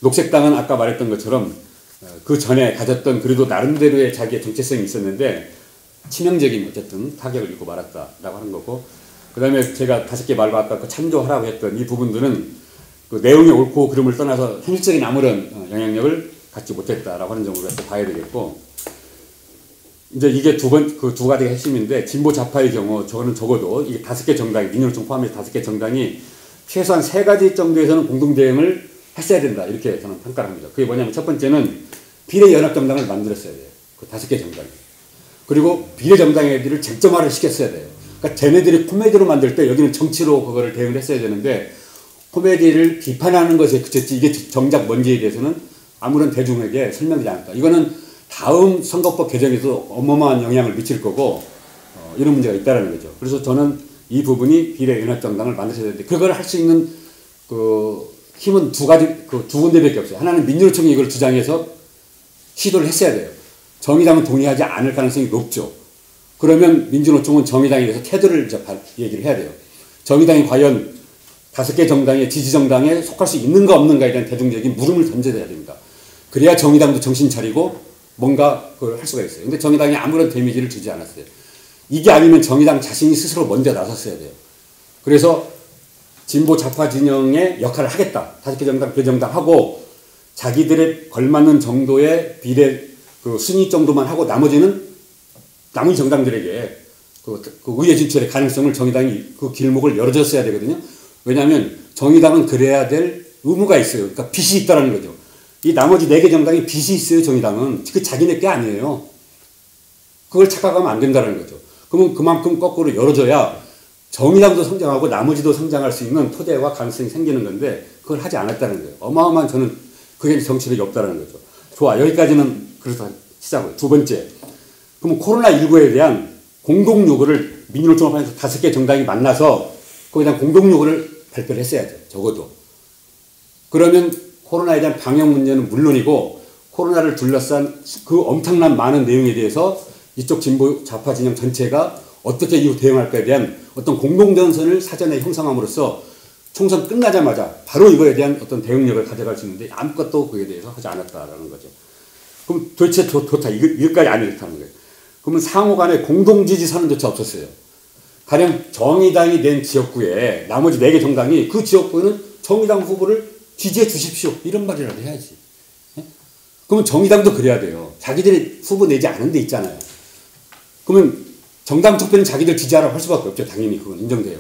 녹색당은 아까 말했던 것처럼 그 전에 가졌던 그래도 나름대로의 자기의 정체성이 있었는데 치명적인 어쨌든 타격을 입고 말았다라고 하는 거고, 그 다음에 제가 5개 말고 아까 그 참조하라고 했던 이 부분들은 그 내용이 옳고 그름을 떠나서 현실적인 아무런 영향력을 갖지 못했다라고 하는 점으로 봐야 되겠고, 이제 이게 두 가지가 핵심인데, 진보 좌파의 경우 저거는 적어도 이게 5개 정당이, 민주노총 포함해서 5개 정당이 최소한 3가지 정도에서는 공동대응을 했어야 된다, 이렇게 저는 평가를 합니다. 그게 뭐냐면 첫 번째는 비례연합정당을 만들었어야 돼요. 그 5개 정당이. 그리고 비례정당애들을 쟁점화를 시켰어야 돼요. 그러니까 쟤네들이 코미디로 만들 때 여기는 정치로 그거를 대응을 했어야 되는데 코미디를 비판하는 것에 그쳤지 이게 정작 뭔지에 대해서는 아무런 대중에게 설명되지 않았다. 이거는 다음 선거법 개정에도 어마어마한 영향을 미칠 거고 이런 문제가 있다는 거죠. 그래서 저는 이 부분이 비례연합정당을 만드셔야 되는데 그걸 할 수 있는 그 힘은 두 군데밖에 없어요. 하나는 민주노총이 이걸 주장해서 시도를 했어야 돼요. 정의당은 동의하지 않을 가능성이 높죠. 그러면 민주노총은 정의당에 대해서 태도를 얘기를 해야 돼요. 정의당이 과연 5개 정당의 지지정당에 속할 수 있는가 없는가에 대한 대중적인 물음을 던져야 됩니다. 그래야 정의당도 정신 차리고 뭔가 그걸 할 수가 있어요. 근데 정의당이 아무런 데미지를 주지 않았어요. 이게 아니면 정의당 자신이 스스로 먼저 나섰어야 돼요. 그래서 진보 좌파 진영의 역할을 하겠다. 5개 정당, 비례정당 하고 자기들의 걸맞는 정도의 비례 그 순위 정도만 하고 나머지 정당들에게 그 의회 진출의 가능성을 정의당이 그 길목을 열어줬어야 되거든요. 왜냐하면 정의당은 그래야 될 의무가 있어요. 그러니까 빚이 있다는 거죠. 이 나머지 4개 정당이 빚이 있어요. 정의당은 그 자기네 게 아니에요. 그걸 착각하면 안 된다는 거죠. 그러면 그만큼 거꾸로 열어줘야 정의당도 성장하고 나머지도 성장할 수 있는 토대와 가능성이 생기는 건데 그걸 하지 않았다는 거예요. 어마어마한 저는 그게 정치력이 없다는 거죠. 좋아, 여기까지는 그래서 시작을. 두 번째, 그럼 코로나19에 대한 공동 요구를 민주노총을 포함해서 5개 정당이 만나서 거기에 대한 공동 요구를 발표를 했어야죠. 적어도. 그러면 코로나에 대한 방역 문제는 물론이고 코로나를 둘러싼 그 엄청난 많은 내용에 대해서 이쪽 진보 좌파 진영 전체가 어떻게 이후 대응할까에 대한 어떤 공동전선을 사전에 형성함으로써 총선 끝나자마자 바로 이거에 대한 어떤 대응력을 가져갈 수 있는데 아무것도 그에 대해서 하지 않았다라는 거죠. 그럼 도대체 좋다. 이것까지 안 이렇다는 거예요. 그러면 상호 간에 공동지지 선언조차 없었어요. 가령 정의당이 낸 지역구에 나머지 4개 정당이 그 지역구에는 정의당 후보를 지지해 주십시오. 이런 말이라도 해야지. 그러면 정의당도 그래야 돼요. 자기들이 후보 내지 않은 데 있잖아요. 그러면 정당 투표는 자기들 지지하라고 할 수밖에 없죠. 당연히 그건 인정돼요.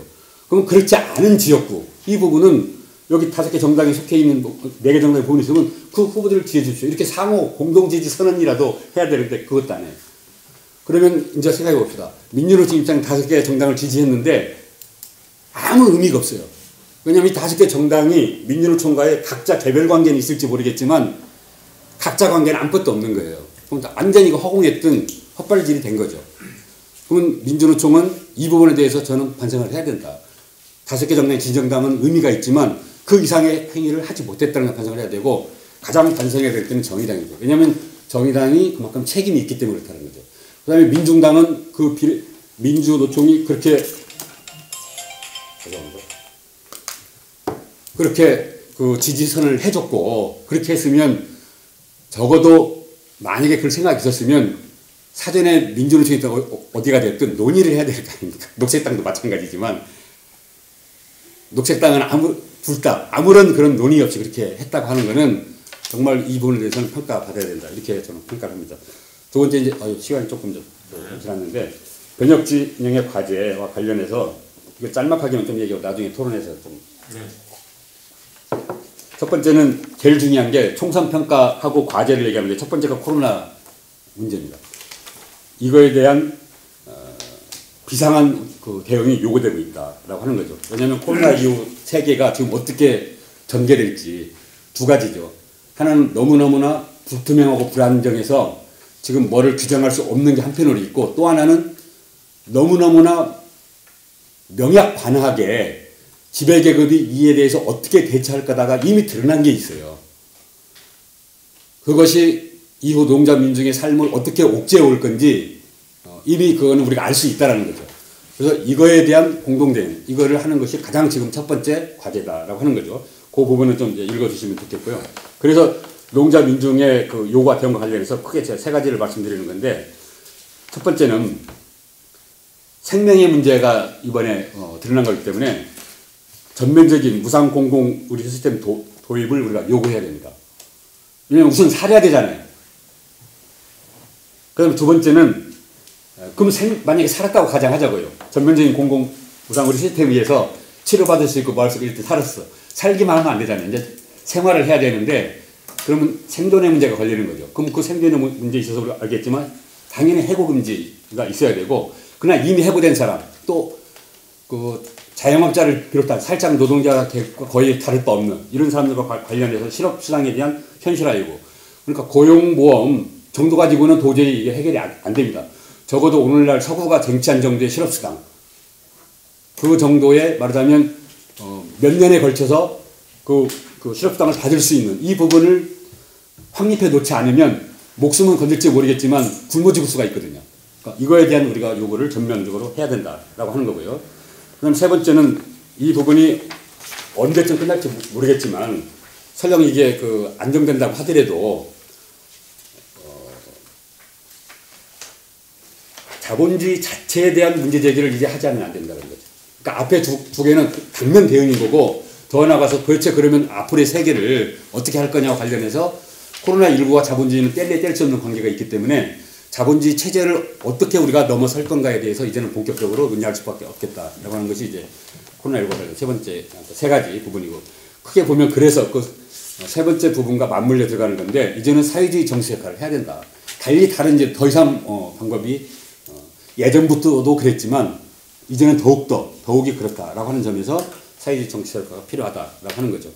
그럼 그렇지 않은 지역구, 이 부분은 여기 5개 정당이 속해 있는 4개 정당의 부분이 있으면 그 후보들을 지지해 주십시오. 이렇게 상호 공동지지 선언이라도 해야 되는데 그것도 안 해요. 그러면 이제 생각해 봅시다. 민주노총 입장 5개 정당을 지지했는데 아무 의미가 없어요. 왜냐하면 이 5개 정당이 민주노총과의 각자 개별 관계는 있을지 모르겠지만 각자 관계는 아무것도 없는 거예요. 그럼 완전히 이거 허공했던 헛발질이 된 거죠. 그러면 민주노총은 이 부분에 대해서 저는 반성을 해야 된다. 5개 정당의 지정당은 의미가 있지만 그 이상의 행위를 하지 못했다는 걸 반성을 해야 되고 가장 반성해야 될 때는 정의당이죠. 왜냐하면 정의당이 그만큼 책임이 있기 때문에 그렇다는 거죠. 그 다음에 민중당은 민주노총이 그렇게 그 지지선을 해줬고 그렇게 했으면 적어도 만약에 그럴 생각이 있었으면 사전에 민주노총이 어디가 됐든 논의를 해야 될 거 아닙니까? 녹색당도 마찬가지지만 녹색당은 아무런 그런 논의 없이 그렇게 했다고 하는 거는 정말 이 부분에 대해서는 평가받아야 된다. 이렇게 저는 평가를 합니다. 두 번째, 이제 시간이 조금 지났는데 변혁진영의 과제와 관련해서 이걸 짤막하게만 좀 얘기하고 나중에 토론해서 좀. 네. 첫 번째는 제일 중요한 게 총선 평가하고 과제를 얘기하는데 첫 번째가 코로나 문제입니다. 이거에 대한 비상한 그 대응이 요구되고 있다라고 하는 거죠. 왜냐하면 코로나 이후 세계가 지금 어떻게 전개될지 두 가지죠. 하나는 너무너무나 불투명하고 불안정해서 지금 뭐를 규정할 수 없는 게 한편으로 있고, 또 하나는 너무너무나 명약관하게 지배계급이 이에 대해서 어떻게 대처할 거다가 이미 드러난 게 있어요. 그것이 이후 농자민중의 삶을 어떻게 옥죄어 올 건지 이미 그거는 우리가 알 수 있다는 거죠. 그래서 이거에 대한 공동대응, 이거를 하는 것이 가장 지금 첫 번째 과제다라고 하는 거죠. 그 부분은 좀 이제 읽어주시면 좋겠고요. 그래서 농자민중의 그 요구와 대응과 관련해서 크게 제가 세 가지를 말씀드리는 건데, 첫 번째는 생명의 문제가 이번에 드러난 거기 때문에 전면적인 무상공공 의료 시스템 도입을 우리가 요구해야 됩니다. 왜냐하면 우선 살아야 되잖아요. 그다음에 두 번째는 그럼 만약에 살았다고 가정하자고요. 전면적인 공공 무상 의료 시스템에 의해서 치료받을 수 있고 뭐 할 수 있고 이렇게 살았어. 살기만 하면 안 되잖아요. 이제 생활을 해야 되는데 그러면 생존의 문제가 걸리는 거죠. 그럼 그 생존의 문제에 있어서 우리가 알겠지만 당연히 해고금지가 있어야 되고, 그러나 이미 해고된 사람, 또 그 자영업자를 비롯한 살짝 노동자와 거의 다를 바 없는 이런 사람들과 관련해서 실업수당에 대한 현실화이고, 그러니까 고용보험 정도 가지고는 도저히 이게 해결이 안 됩니다. 적어도 오늘날 서구가 쟁취한 정도의 실업수당, 그 정도의 말하자면 몇 년에 걸쳐서 그 실업수당을 받을 수 있는 이 부분을 확립해 놓지 않으면 목숨은 건질지 모르겠지만 굶어 죽을 수가 있거든요. 그러니까 이거에 대한 우리가 요구를 전면적으로 해야 된다라고 하는 거고요. 그다음 세 번째는 이 부분이 언제쯤 끝날지 모르겠지만 설령 이게 안정된다고 하더라도 자본주의 자체에 대한 문제 제기를 이제 하지 않으면 안 된다는 거죠. 그러니까 앞에 두 개는 당면 대응인 거고, 더 나아가서 도대체 그러면 앞으로의 세계를 어떻게 할 거냐와 관련해서 코로나19와 자본주의는 뗄 수 없는 관계가 있기 때문에 자본주의 체제를 어떻게 우리가 넘어설 건가에 대해서 이제는 본격적으로 논의할 수밖에 없겠다라고 하는 것이 이제 코로나19와 관련 세 번째, 세 가지 부분이고, 크게 보면 그래서 그 세 번째 부분과 맞물려 들어가는 건데, 이제는 사회주의 정치 역할을 해야 된다. 달리 다른 이제 더 이상 방법이 예전부터도 그랬지만 이제는 더욱이 그렇다라고 하는 점에서 사회주의 정치 세력화가 필요하다라고 하는 거죠.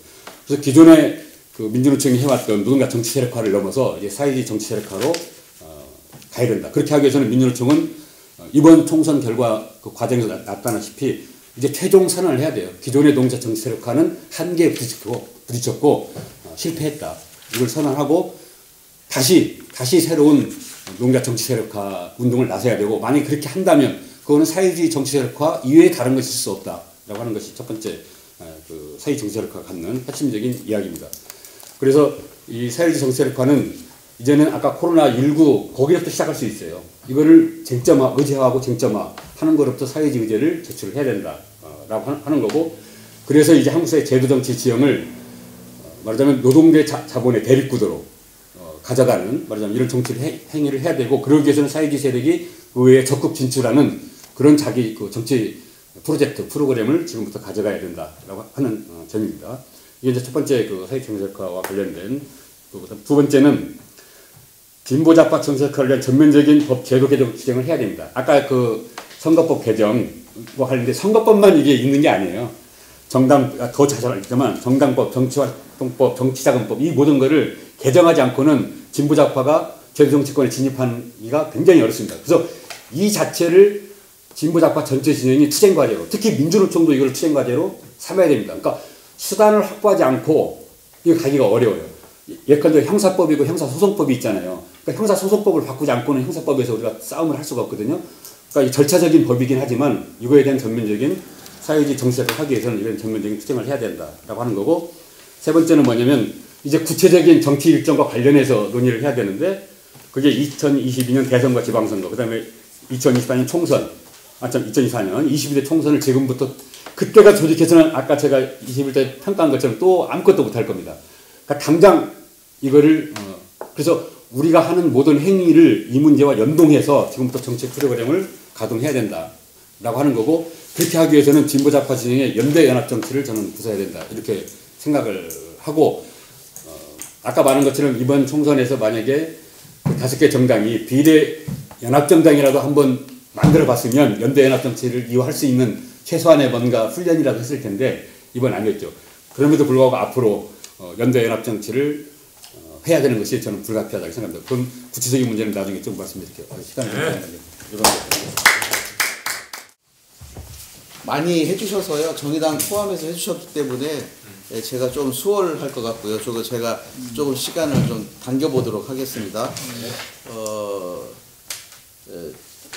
그래서 기존에 그 민주노총이 해왔던 누군가 정치 세력화를 넘어서 이제 사회주의 정치 세력화로 가야 된다. 그렇게 하기 위해서는 민주노총은 이번 총선 결과 그 과정에서 나타나시피 이제 최종 선언을 해야 돼요. 기존의 농자 정치 세력화는 한계에 부딪혔고 실패했다. 이걸 선언하고 다시 새로운 농자 정치 세력화 운동을 나서야 되고, 만약에 그렇게 한다면 그거는 사회주의 정치 세력화 이외에 다른 것이 있을 수 없다라고 하는 것이 첫 번째 그 사회주의 정치 세력화가 갖는 핵심적인 이야기입니다. 그래서 이 사회주의 정치 세력화는 이제는 아까 코로나19 거기서부터 시작할 수 있어요. 이거를 의제화하고 쟁점화 하는 것부터 사회주의 의제를 제출을 해야 된다라고 하는 거고, 그래서 이제 한국 사회 제도정치 지형을 말하자면 노동대 자본의 대립구도로 가져가는, 말하자면 이런 정치를 행위를 해야 되고, 그러기 위해서는 사회주의 세력이 의회에 적극 진출하는 그런 자기 그 정치 프로그램을 지금부터 가져가야 된다라고 하는 점입니다. 이게 이제 첫 번째 그 사회주의 정치화와 관련된 부분. 두 번째는 진보좌파 정치화를 위한 전면적인 법 제도 개정 시행을 해야 됩니다. 아까 그 선거법 개정 뭐 하는데 선거법만 이게 있는 게 아니에요. 더 자세히 알겠지만 정당법, 정치활동법, 정치자금법 이 모든 것을 개정하지 않고는 진보좌파가 제도정치권에 진입하기가 굉장히 어렵습니다. 그래서 이 자체를 진보좌파 전체 진영이 투쟁과제로, 특히 민주노총도 이걸 투쟁과제로 삼아야 됩니다. 그러니까 수단을 확보하지 않고 이거 가기가 어려워요. 예컨대 형사법이고 형사소송법이 있잖아요. 그러니까 형사소송법을 바꾸지 않고는 형사법에서 우리가 싸움을 할 수가 없거든요. 그러니까 이 절차적인 법이긴 하지만 이거에 대한 전면적인 사회주의 정치를 하기 위해서는 이런 전면적인 투쟁을 해야 된다라고 하는 거고, 세 번째는 뭐냐면 이제 구체적인 정치 일정과 관련해서 논의를 해야 되는데, 그게 2022년 대선과 지방선거, 그 다음에 2024년 총선, 2024년 22대 총선을 지금부터, 그때가 조직해서는 아까 제가 21대 평가한 것처럼 또 아무것도 못할 겁니다. 그러니까 당장 이거를 그래서 우리가 하는 모든 행위를 이 문제와 연동해서 지금부터 정치 프로그램을 가동해야 된다. 하는 거고, 그렇게 하기 위해서는 진보 좌파 진영의 연대 연합 정치를 저는 부숴야 된다 이렇게 생각을 하고, 아까 말한 것처럼 이번 총선에서 만약에 그 5개 정당이 비례 연합 정당이라도 한번 만들어 봤으면 연대 연합 정치를 이어할 수 있는 최소한의 뭔가 훈련이라도 했을 텐데 이번 아니었죠. 그럼에도 불구하고 앞으로 연대 연합 정치를 해야 되는 것이 저는 불가피하다고 생각합니다. 그럼 구체적인 문제는 나중에 좀 말씀드릴게요. 시간이 좀 많이 해주셔서요. 정의당 포함해서 해주셨기 때문에 제가 좀 수월할 것 같고요. 제가 조금 시간을 좀 당겨보도록 하겠습니다.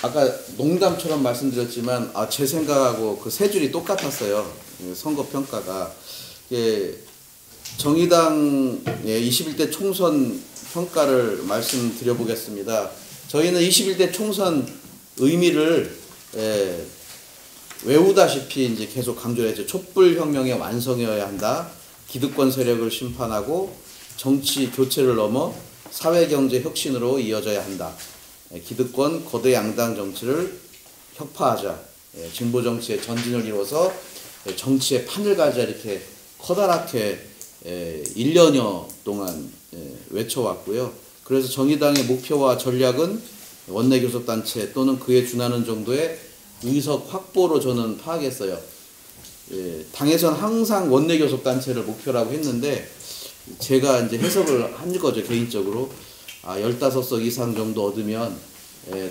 아까 농담처럼 말씀드렸지만 제 생각하고 그 세 줄이 똑같았어요. 선거 평가가. 정의당의 21대 총선 평가를 말씀드려 보겠습니다. 저희는 21대 총선 의미를 외우다시피 이제 계속 강조했죠. 촛불혁명의 완성이어야 한다. 기득권 세력을 심판하고 정치 교체를 넘어 사회경제 혁신으로 이어져야 한다. 기득권 거대 양당 정치를 혁파하자. 진보 정치의 전진을 이뤄서 정치의 판을 가자. 이렇게 커다랗게 1년여 동안 외쳐왔고요. 그래서 정의당의 목표와 전략은 원내교섭단체 또는 그에 준하는 정도의 의석 확보로 저는 파악했어요. 당에선 항상 원내교섭단체를 목표라고 했는데 제가 이제 해석을 한 거죠. 개인적으로 15석 이상 정도 얻으면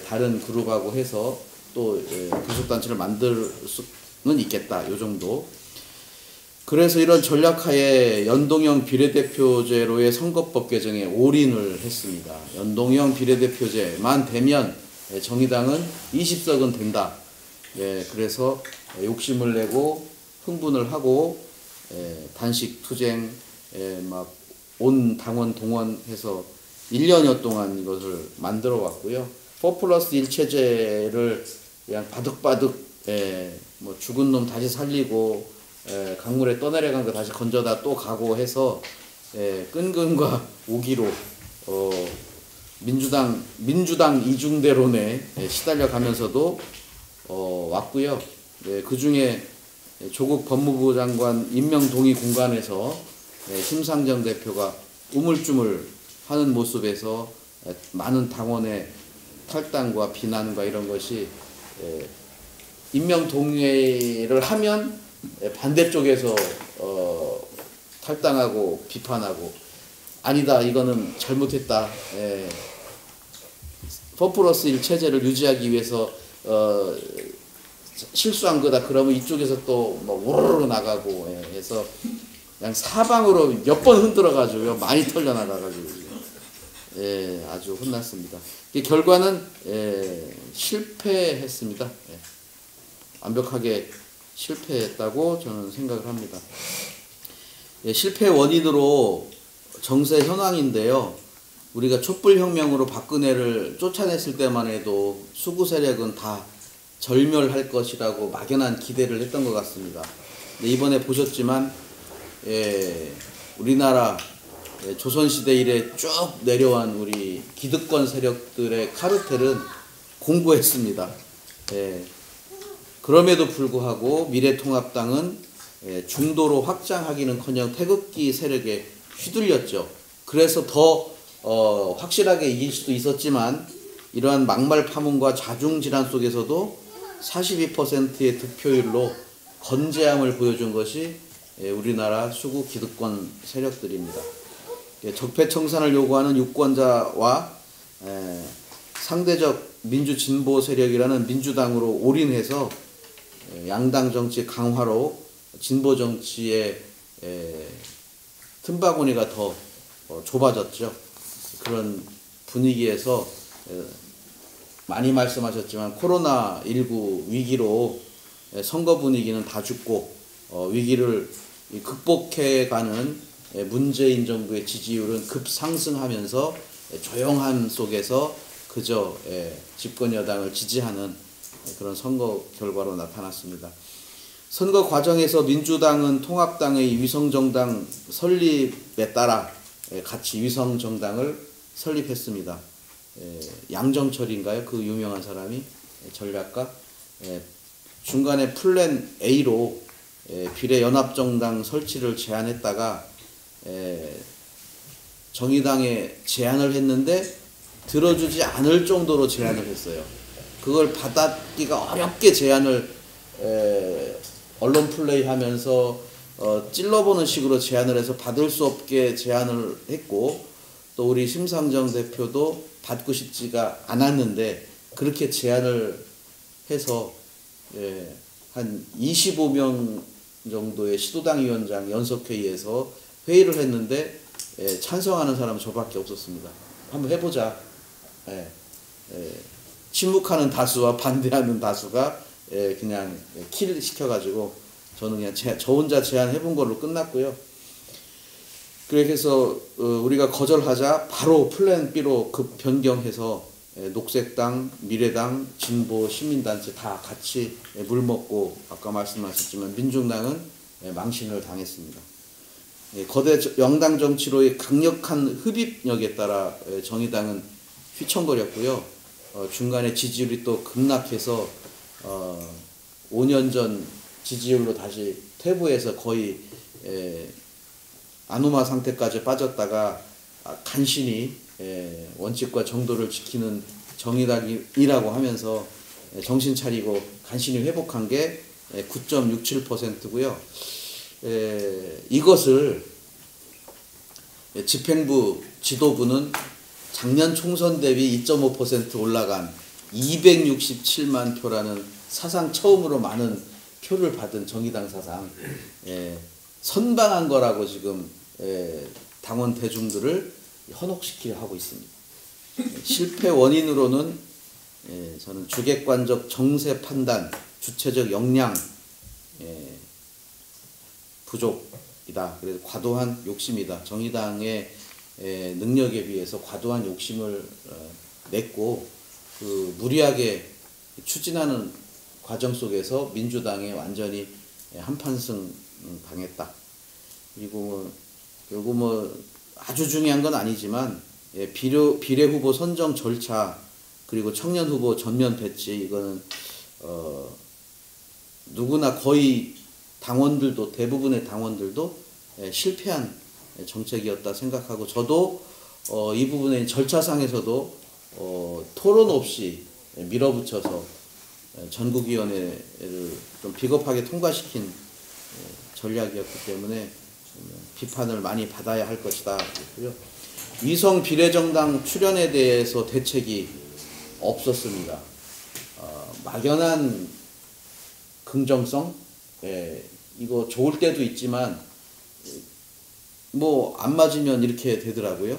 다른 그룹하고 해서 또 교섭단체를 만들 수는 있겠다. 요 정도. 그래서 이런 전략하에 연동형 비례대표제로의 선거법 개정에 올인을 했습니다. 연동형 비례대표제만 되면 정의당은 20석은 된다. 그래서 욕심을 내고 흥분을 하고 단식 투쟁 막 온 당원 동원해서 1년여 동안 이것을 만들어 왔고요. 4+1 체제를 그냥 바득바득 뭐 죽은 놈 다시 살리고 강물에 떠내려간 거 다시 건져다 또 가고 해서 끈끈과 우기로 민주당 이중대론에 시달려 가면서도 왔고요. 그 중에 조국 법무부 장관 임명 동의 공간에서 심상정 대표가 우물쭈물 하는 모습에서 많은 당원의 탈당과 비난과 이런 것이 임명 동의를 하면 반대쪽에서 탈당하고 비판하고 아니다 이거는 잘못했다. 4+1 체제를 유지하기 위해서 실수한 거다 그러면 이쪽에서 또 뭐 우르르 나가고 해서 그냥 사방으로 몇 번 흔들어가지고요. 많이 털려나가가지고 아주 혼났습니다. 결과는 실패했습니다. 완벽하게 실패했다고 저는 생각을 합니다. 실패 원인으로 정세 현황인데요. 우리가 촛불혁명으로 박근혜를 쫓아냈을 때만 해도 수구 세력은 다 절멸할 것이라고 막연한 기대를 했던 것 같습니다. 이번에 보셨지만 우리나라 조선시대 이래 쭉 내려온 우리 기득권 세력들의 카르텔은 공고했습니다. 그럼에도 불구하고 미래통합당은 중도로 확장하기는커녕 태극기 세력에 휘둘렸죠. 그래서 더 확실하게 이길 수도 있었지만 이러한 막말 파문과 자중질환 속에서도 42%의 득표율로 건재함을 보여준 것이 우리나라 수구 기득권 세력들입니다. 적폐청산을 요구하는 유권자와 상대적 민주진보 세력이라는 민주당으로 올인해서 양당 정치 강화로 진보 정치의 틈바구니가 더 좁아졌죠. 그런 분위기에서 많이 말씀하셨지만 코로나19 위기로 선거 분위기는 다 죽고 위기를 극복해가는 문재인 정부의 지지율은 급상승하면서 조용함 속에서 그저 집권 여당을 지지하는 그런 선거 결과로 나타났습니다. 선거 과정에서 민주당은 통합당의 위성정당 설립에 따라 같이 위성정당을 설립했습니다. 양정철인가요? 그 유명한 사람이 전략가 중간에 플랜 A로 비례연합정당 설치를 제안했다가 정의당에 제안을 했는데 들어주지 않을 정도로 제안을 했어요. 그걸 받았기가 어렵게 제안을 언론 플레이하면서 찔러보는 식으로 제안을 해서 받을 수 없게 제안을 했고, 또 우리 심상정 대표도 받고 싶지가 않았는데 그렇게 제안을 해서 한 25명 정도의 시도당 위원장 연석회의에서 회의를 했는데 찬성하는 사람은 저밖에 없었습니다. 한번 해보자. 침묵하는 다수와 반대하는 다수가 그냥 킬 시켜가지고 저는 그냥 저 혼자 제안해본 걸로 끝났고요. 그래서 우리가 거절하자 바로 플랜 B로 급 변경해서 녹색당, 미래당, 진보, 시민단체 다 같이 물먹고 아까 말씀하셨지만 민중당은 망신을 당했습니다. 거대 영당 정치로의 강력한 흡입력에 따라 정의당은 휘청거렸고요. 중간에 지지율이 또 급락해서 5년 전 지지율로 다시 퇴보해서 거의 아노마 상태까지 빠졌다가 간신히 원칙과 정도를 지키는 정의당이라고 하면서 정신 차리고 간신히 회복한 게 9.67%고요. 이것을 집행부 지도부는 작년 총선 대비 2.5% 올라간 267만 표라는 사상 처음으로 많은 표를 받은 정의당 사상 선방한 거라고 지금 당원 대중들을 현혹시키려 하고 있습니다. 실패 원인으로는 저는 주객관적 정세 판단, 주체적 역량 부족이다. 그래서 과도한 욕심이다. 정의당의 능력에 비해서 과도한 욕심을 냈고 그 무리하게 추진하는 과정 속에서 민주당에 완전히 한판승 당했다. 그리고 아주 중요한 건 아니지만 비례 후보 선정 절차 그리고 청년 후보 전면 배치 이거는 누구나 거의 당원들도 대부분의 당원들도 실패한 정책이었다 생각하고 저도 이 부분에 절차상에서도 토론 없이 밀어붙여서 전국위원회를 좀 비겁하게 통과시킨 전략이었기 때문에 비판을 많이 받아야 할 것이다. 그랬고요. 위성 비례정당 출연에 대해서 대책이 없었습니다. 막연한 긍정성, 이거 좋을 때도 있지만 뭐 안 맞으면 이렇게 되더라고요.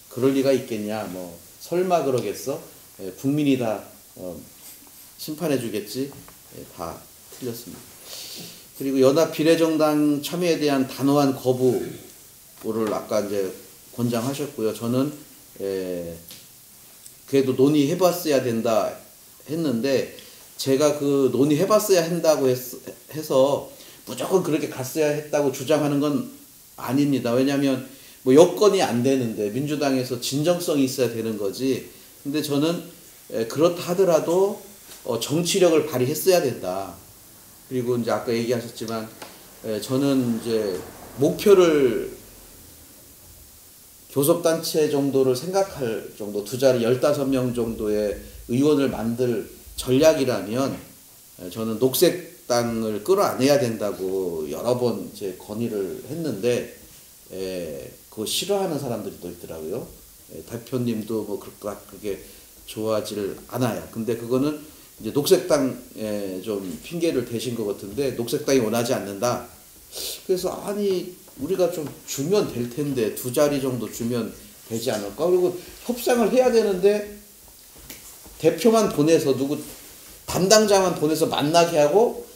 그럴 리가 있겠냐, 뭐 설마 그러겠어? 국민이 다 심판해주겠지. 다 틀렸습니다. 그리고 연합 비례정당 참여에 대한 단호한 거부를 아까 이제 권장하셨고요. 저는 그래도 논의해봤어야 된다 했는데 제가 그 논의해봤어야 한다고 해서 무조건 그렇게 갔어야 했다고 주장하는 건 아닙니다. 왜냐하면 뭐 여건이 안 되는데 민주당에서 진정성이 있어야 되는 거지. 근데 저는 그렇다 하더라도 정치력을 발휘했어야 된다. 그리고 이제 아까 얘기하셨지만 저는 이제 목표를 교섭단체 정도를 생각할 정도 두 자리 15명 정도의 의원을 만들 전략이라면 저는 녹색당을 끌어안아야 된다고 여러 번 이제 건의를 했는데 그거 싫어하는 사람들이 또 있더라고요. 대표님도 뭐 그렇게 좋아하지를 않아요. 근데 그거는 이제 녹색당에 좀 핑계를 대신 것 같은데 녹색당이 원하지 않는다. 그래서 아니 우리가 좀 주면 될 텐데 두 자리 정도 주면 되지 않을까? 그리고 협상을 해야 되는데 대표만 보내서 누구 담당자만 보내서 만나게 하고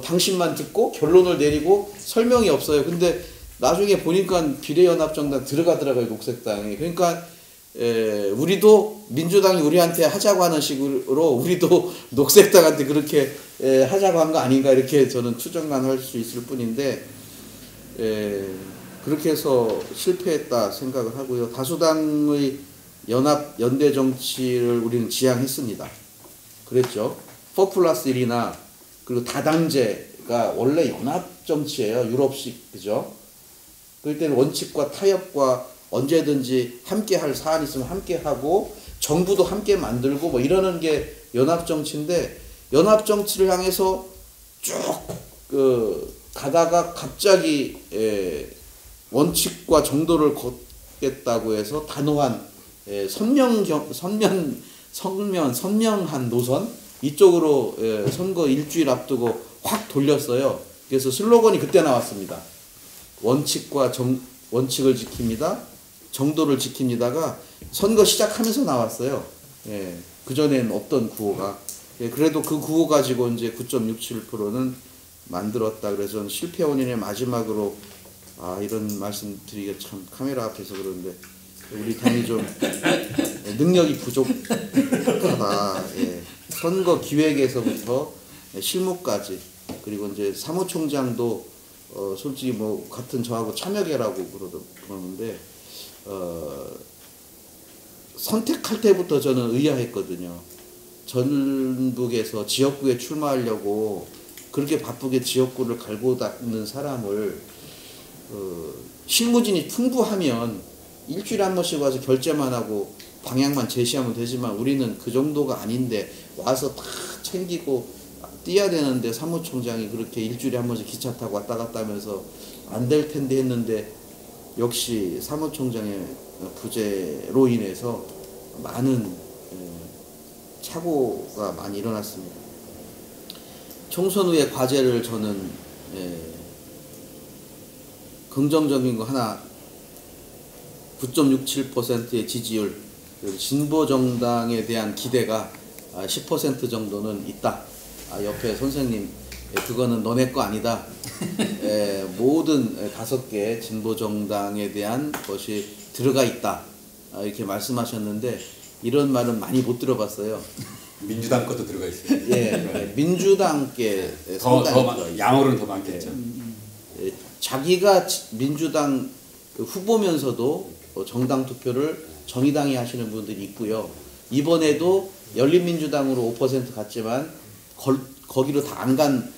당신만 듣고 결론을 내리고 설명이 없어요. 근데 나중에 보니까 비례연합정당 들어가더라고요. 녹색당이. 그러니까 우리도 민주당이 우리한테 하자고 하는 식으로 우리도 녹색당한테 그렇게 하자고 한 거 아닌가 이렇게 저는 추정만 할 수 있을 뿐인데 그렇게 해서 실패했다 생각을 하고요. 다수당의 연합 연대 정치를 우리는 지향했습니다. 그랬죠. 4+1이나 그리고 다당제가 원래 연합 정치예요. 유럽식, 그죠? 그럴 때는 원칙과 타협과 언제든지 함께 할 사안이 있으면 함께 하고 정부도 함께 만들고 뭐 이러는 게 연합 정치인데, 연합 정치를 향해서 쭉 가다가 갑자기 원칙과 정도를 걷겠다고 해서 단호한 선명한 노선 이쪽으로 선거 일주일 앞두고 확 돌렸어요. 그래서 슬로건이 그때 나왔습니다. 원칙을 지킵니다. 정도를 지킵니다가 선거 시작하면서 나왔어요. 그전엔 없던 구호가. 그래도 그 구호 가지고 이제 9.67%는 만들었다. 그래서 저는 실패 원인의 마지막으로 이런 말씀 드리기가 참 카메라 앞에서 그러는데 우리 당이 좀 능력이 부족하다. 선거 기획에서부터 실무까지, 그리고 이제 사무총장도 솔직히 뭐 같은 저하고 참여계라고 그러는데 선택할 때부터 저는 의아했거든요. 전북에서 지역구에 출마하려고 그렇게 바쁘게 지역구를 갈고 닦는 사람을 실무진이 풍부하면 일주일에 한 번씩 와서 결제만 하고 방향만 제시하면 되지만 우리는 그 정도가 아닌데 와서 다 챙기고 뛰어야 되는데 사무총장이 그렇게 일주일에 한 번씩 기차 타고 왔다 갔다 하면서 안 될 텐데 했는데 역시 사무총장의 부재로 인해서 많은 착오가 많이 일어났습니다. 총선 후의 과제를 저는 긍정적인 거 하나, 9.67%의 지지율, 진보정당에 대한 기대가 10% 정도는 있다. 옆에 선생님, 그거는 너네 거 아니다. 모든 5개 진보정당에 대한 것이 들어가 있다. 이렇게 말씀하셨는데 이런 말은 많이 못 들어봤어요. 민주당 것도 들어가 있어요. 민주당께 더 양으로는 더 많겠죠. 자기가 민주당 후보면서도 정당 투표를 정의당이 하시는 분들이 있고요. 이번에도 열린민주당으로 5% 갔지만 거기로 다 안 간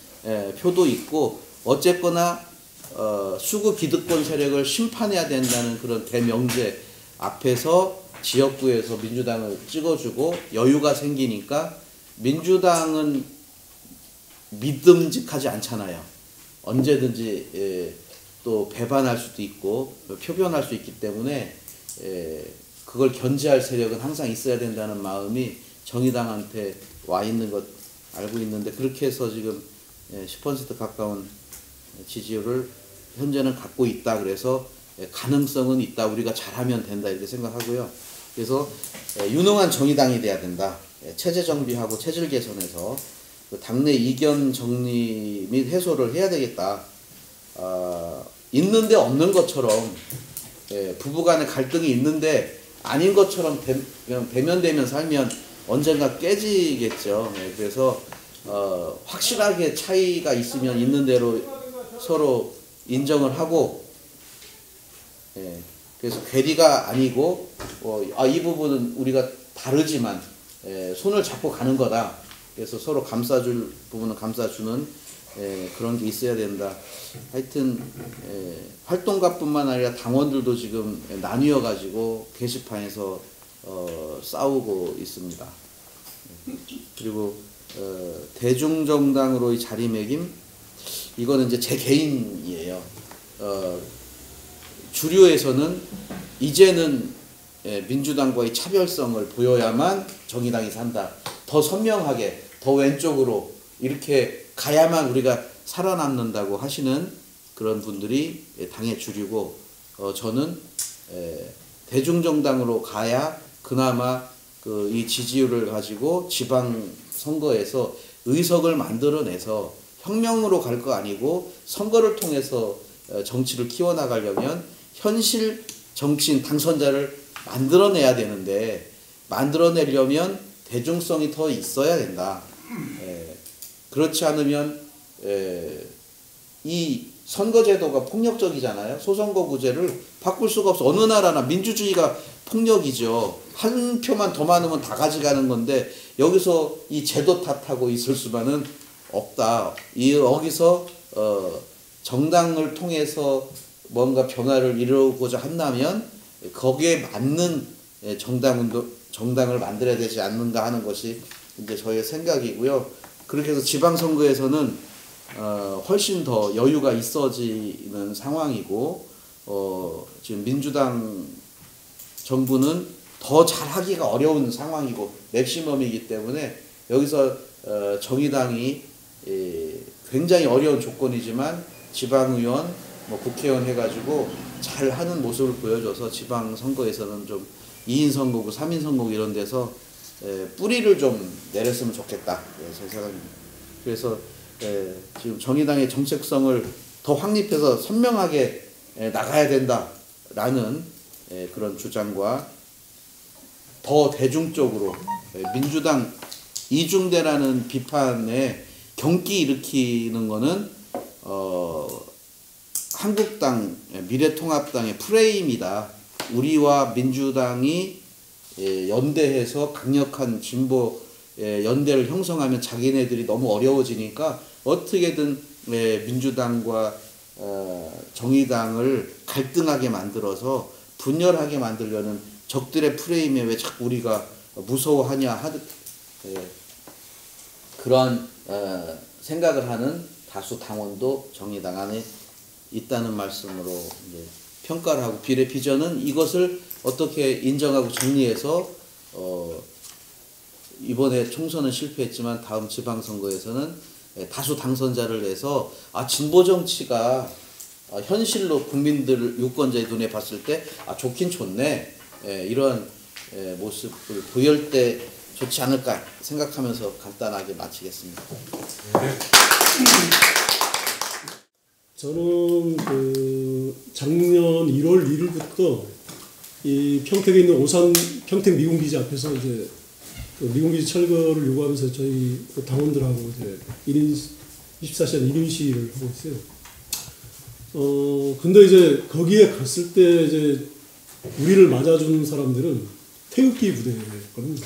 표도 있고, 어쨌거나 수구 기득권 세력을 심판해야 된다는 그런 대명제 앞에서 지역구에서 민주당을 찍어주고 여유가 생기니까, 민주당은 믿음직하지 않잖아요. 언제든지 또 배반할 수도 있고 표변할 수 있기 때문에 그걸 견제할 세력은 항상 있어야 된다는 마음이 정의당한테 와 있는 것 알고 있는데, 그렇게 해서 지금 10% 가까운 지지율을 현재는 갖고 있다. 그래서 가능성은 있다. 우리가 잘하면 된다. 이렇게 생각하고요. 그래서 유능한 정의당이 돼야 된다. 체제 정비하고 체질 개선해서 당내 이견 정리 및 해소를 해야 되겠다. 있는데 없는 것처럼, 부부간의 갈등이 있는데 아닌 것처럼 그냥 대면대면 살면 언젠가 깨지겠죠. 그래서 확실하게 차이가 있으면 있는 대로 서로 인정을 하고, 그래서 괴리가 아니고 이 부분은 우리가 다르지만 손을 잡고 가는 거다. 그래서 서로 감싸줄 부분은 감싸주는 그런 게 있어야 된다. 하여튼 활동가뿐만 아니라 당원들도 지금 나뉘어 가지고 게시판에서 싸우고 있습니다. 그리고 대중정당으로의 자리매김, 이거는 이제 제 개인이에요. 주류에서는 이제는 민주당과의 차별성을 보여야만 정의당이 산다. 더 선명하게, 더 왼쪽으로 이렇게 가야만 우리가 살아남는다고 하시는 그런 분들이 당의 주류고, 저는 대중정당으로 가야 그나마 이 지지율을 가지고 지방 선거에서 의석을 만들어내서 혁명으로 갈 거 아니고 선거를 통해서 정치를 키워나가려면 현실 정치인 당선자를 만들어내야 되는데, 만들어내려면 대중성이 더 있어야 된다. 그렇지 않으면 이 선거제도가 폭력적이잖아요. 소선거구제를 바꿀 수가 없어. 어느 나라나 민주주의가 폭력이죠. 한 표만 더 많으면 다 가져가는 건데 여기서 이 제도 탓하고 있을 수만은 없다. 여기서 정당을 통해서 뭔가 변화를 이루고자 한다면 거기에 맞는 정당을 만들어야 되지 않는가 하는 것이 이제 저의 생각이고요. 그렇게 해서 지방선거에서는 훨씬 더 여유가 있어지는 상황이고 지금 민주당 정부는 더 잘하기가 어려운 상황이고 맥시멈이기 때문에 여기서 정의당이 굉장히 어려운 조건이지만 지방의원, 국회의원 해가지고 잘하는 모습을 보여줘서 지방선거에서는 좀 2인 선거구, 3인 선거구 이런 데서 뿌리를 좀 내렸으면 좋겠다. 제 생각입니다. 그래서 지금 정의당의 정책성을 더 확립해서 선명하게 나가야 된다라는 그런 주장과 더 대중적으로 민주당 이중대라는 비판에 경기 일으키는 거는 한국당, 미래통합당의 프레임이다. 우리와 민주당이 연대해서 강력한 진보 연대를 형성하면 자기네들이 너무 어려워지니까 어떻게든 민주당과 정의당을 갈등하게 만들어서 분열하게 만들려는 적들의 프레임에 왜 자꾸 우리가 무서워하냐 하듯 그런 생각을 하는 다수 당원도 정의당 안에 있다는 말씀으로 이제 평가를 하고 비례비전은 이것을 어떻게 인정하고 정리해서 이번에 총선은 실패했지만 다음 지방선거에서는 다수 당선자를 내서 진보 정치가 현실로 국민들 유권자의 눈에 봤을 때 좋긴 좋네 이런 모습을 보일 때 좋지 않을까 생각하면서 간단하게 마치겠습니다. 네. 저는 작년 1월 1일부터 이 평택에 있는 오산 평택 미군기지 앞에서 이제 미군기지 철거를 요구하면서 저희 당원들하고 이제 24시간 1인 시위를 하고 있어요. 근데 이제 거기에 갔을 때 이제 우리를 맞아준 사람들은 태극기 부대였거든요.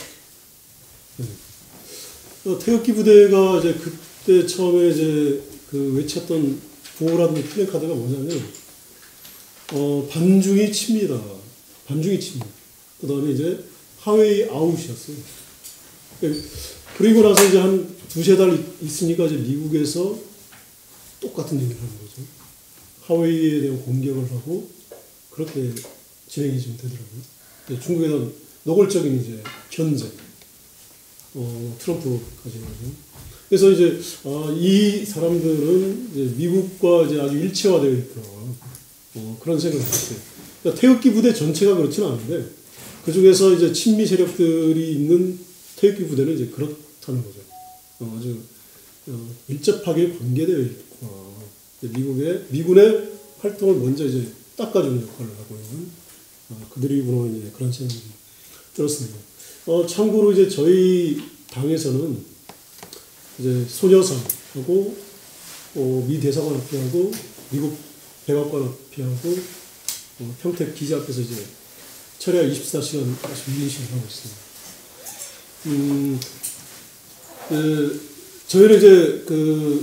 태극기 부대가 이제 그때 처음에 이제 외쳤던 구호라든지 플래카드가 뭐냐면 반중이 칩니다. 반중이 칩니다. 그 다음에 이제 하웨이 아웃이었어요. 그리고 나서 이제 한 두세 달 있으니까 이제 미국에서 똑같은 얘기를 하는 거죠. 하웨이에 대한 공격을 하고 그렇게 진행이 좀 되더라고요. 중국에는 노골적인 이제 견제, 트럼프까지 나죠. 그래서 이제 이 사람들은 이제 미국과 이제 아주 일체화되어 있다. 그런 생각을 했어요. 그러니까 태극기 부대 전체가 그렇지는 않은데 그 중에서 이제 친미 세력들이 있는 태극기 부대는 이제 그렇다는 거죠. 아주 밀접하게 관계되어 있구나. 미군의 활동을 먼저 이제 닦아주는 역할을 하고 있는 그들이구나 이제 그런 생각이 들었습니다. 참고로 이제 저희 당에서는 이제 소녀상하고 미 대사관 앞에하고 미국 백악관 앞에하고 평택 기지 앞에서 이제 철야 24시간 1인식을 하고 있습니다. 저희는 이제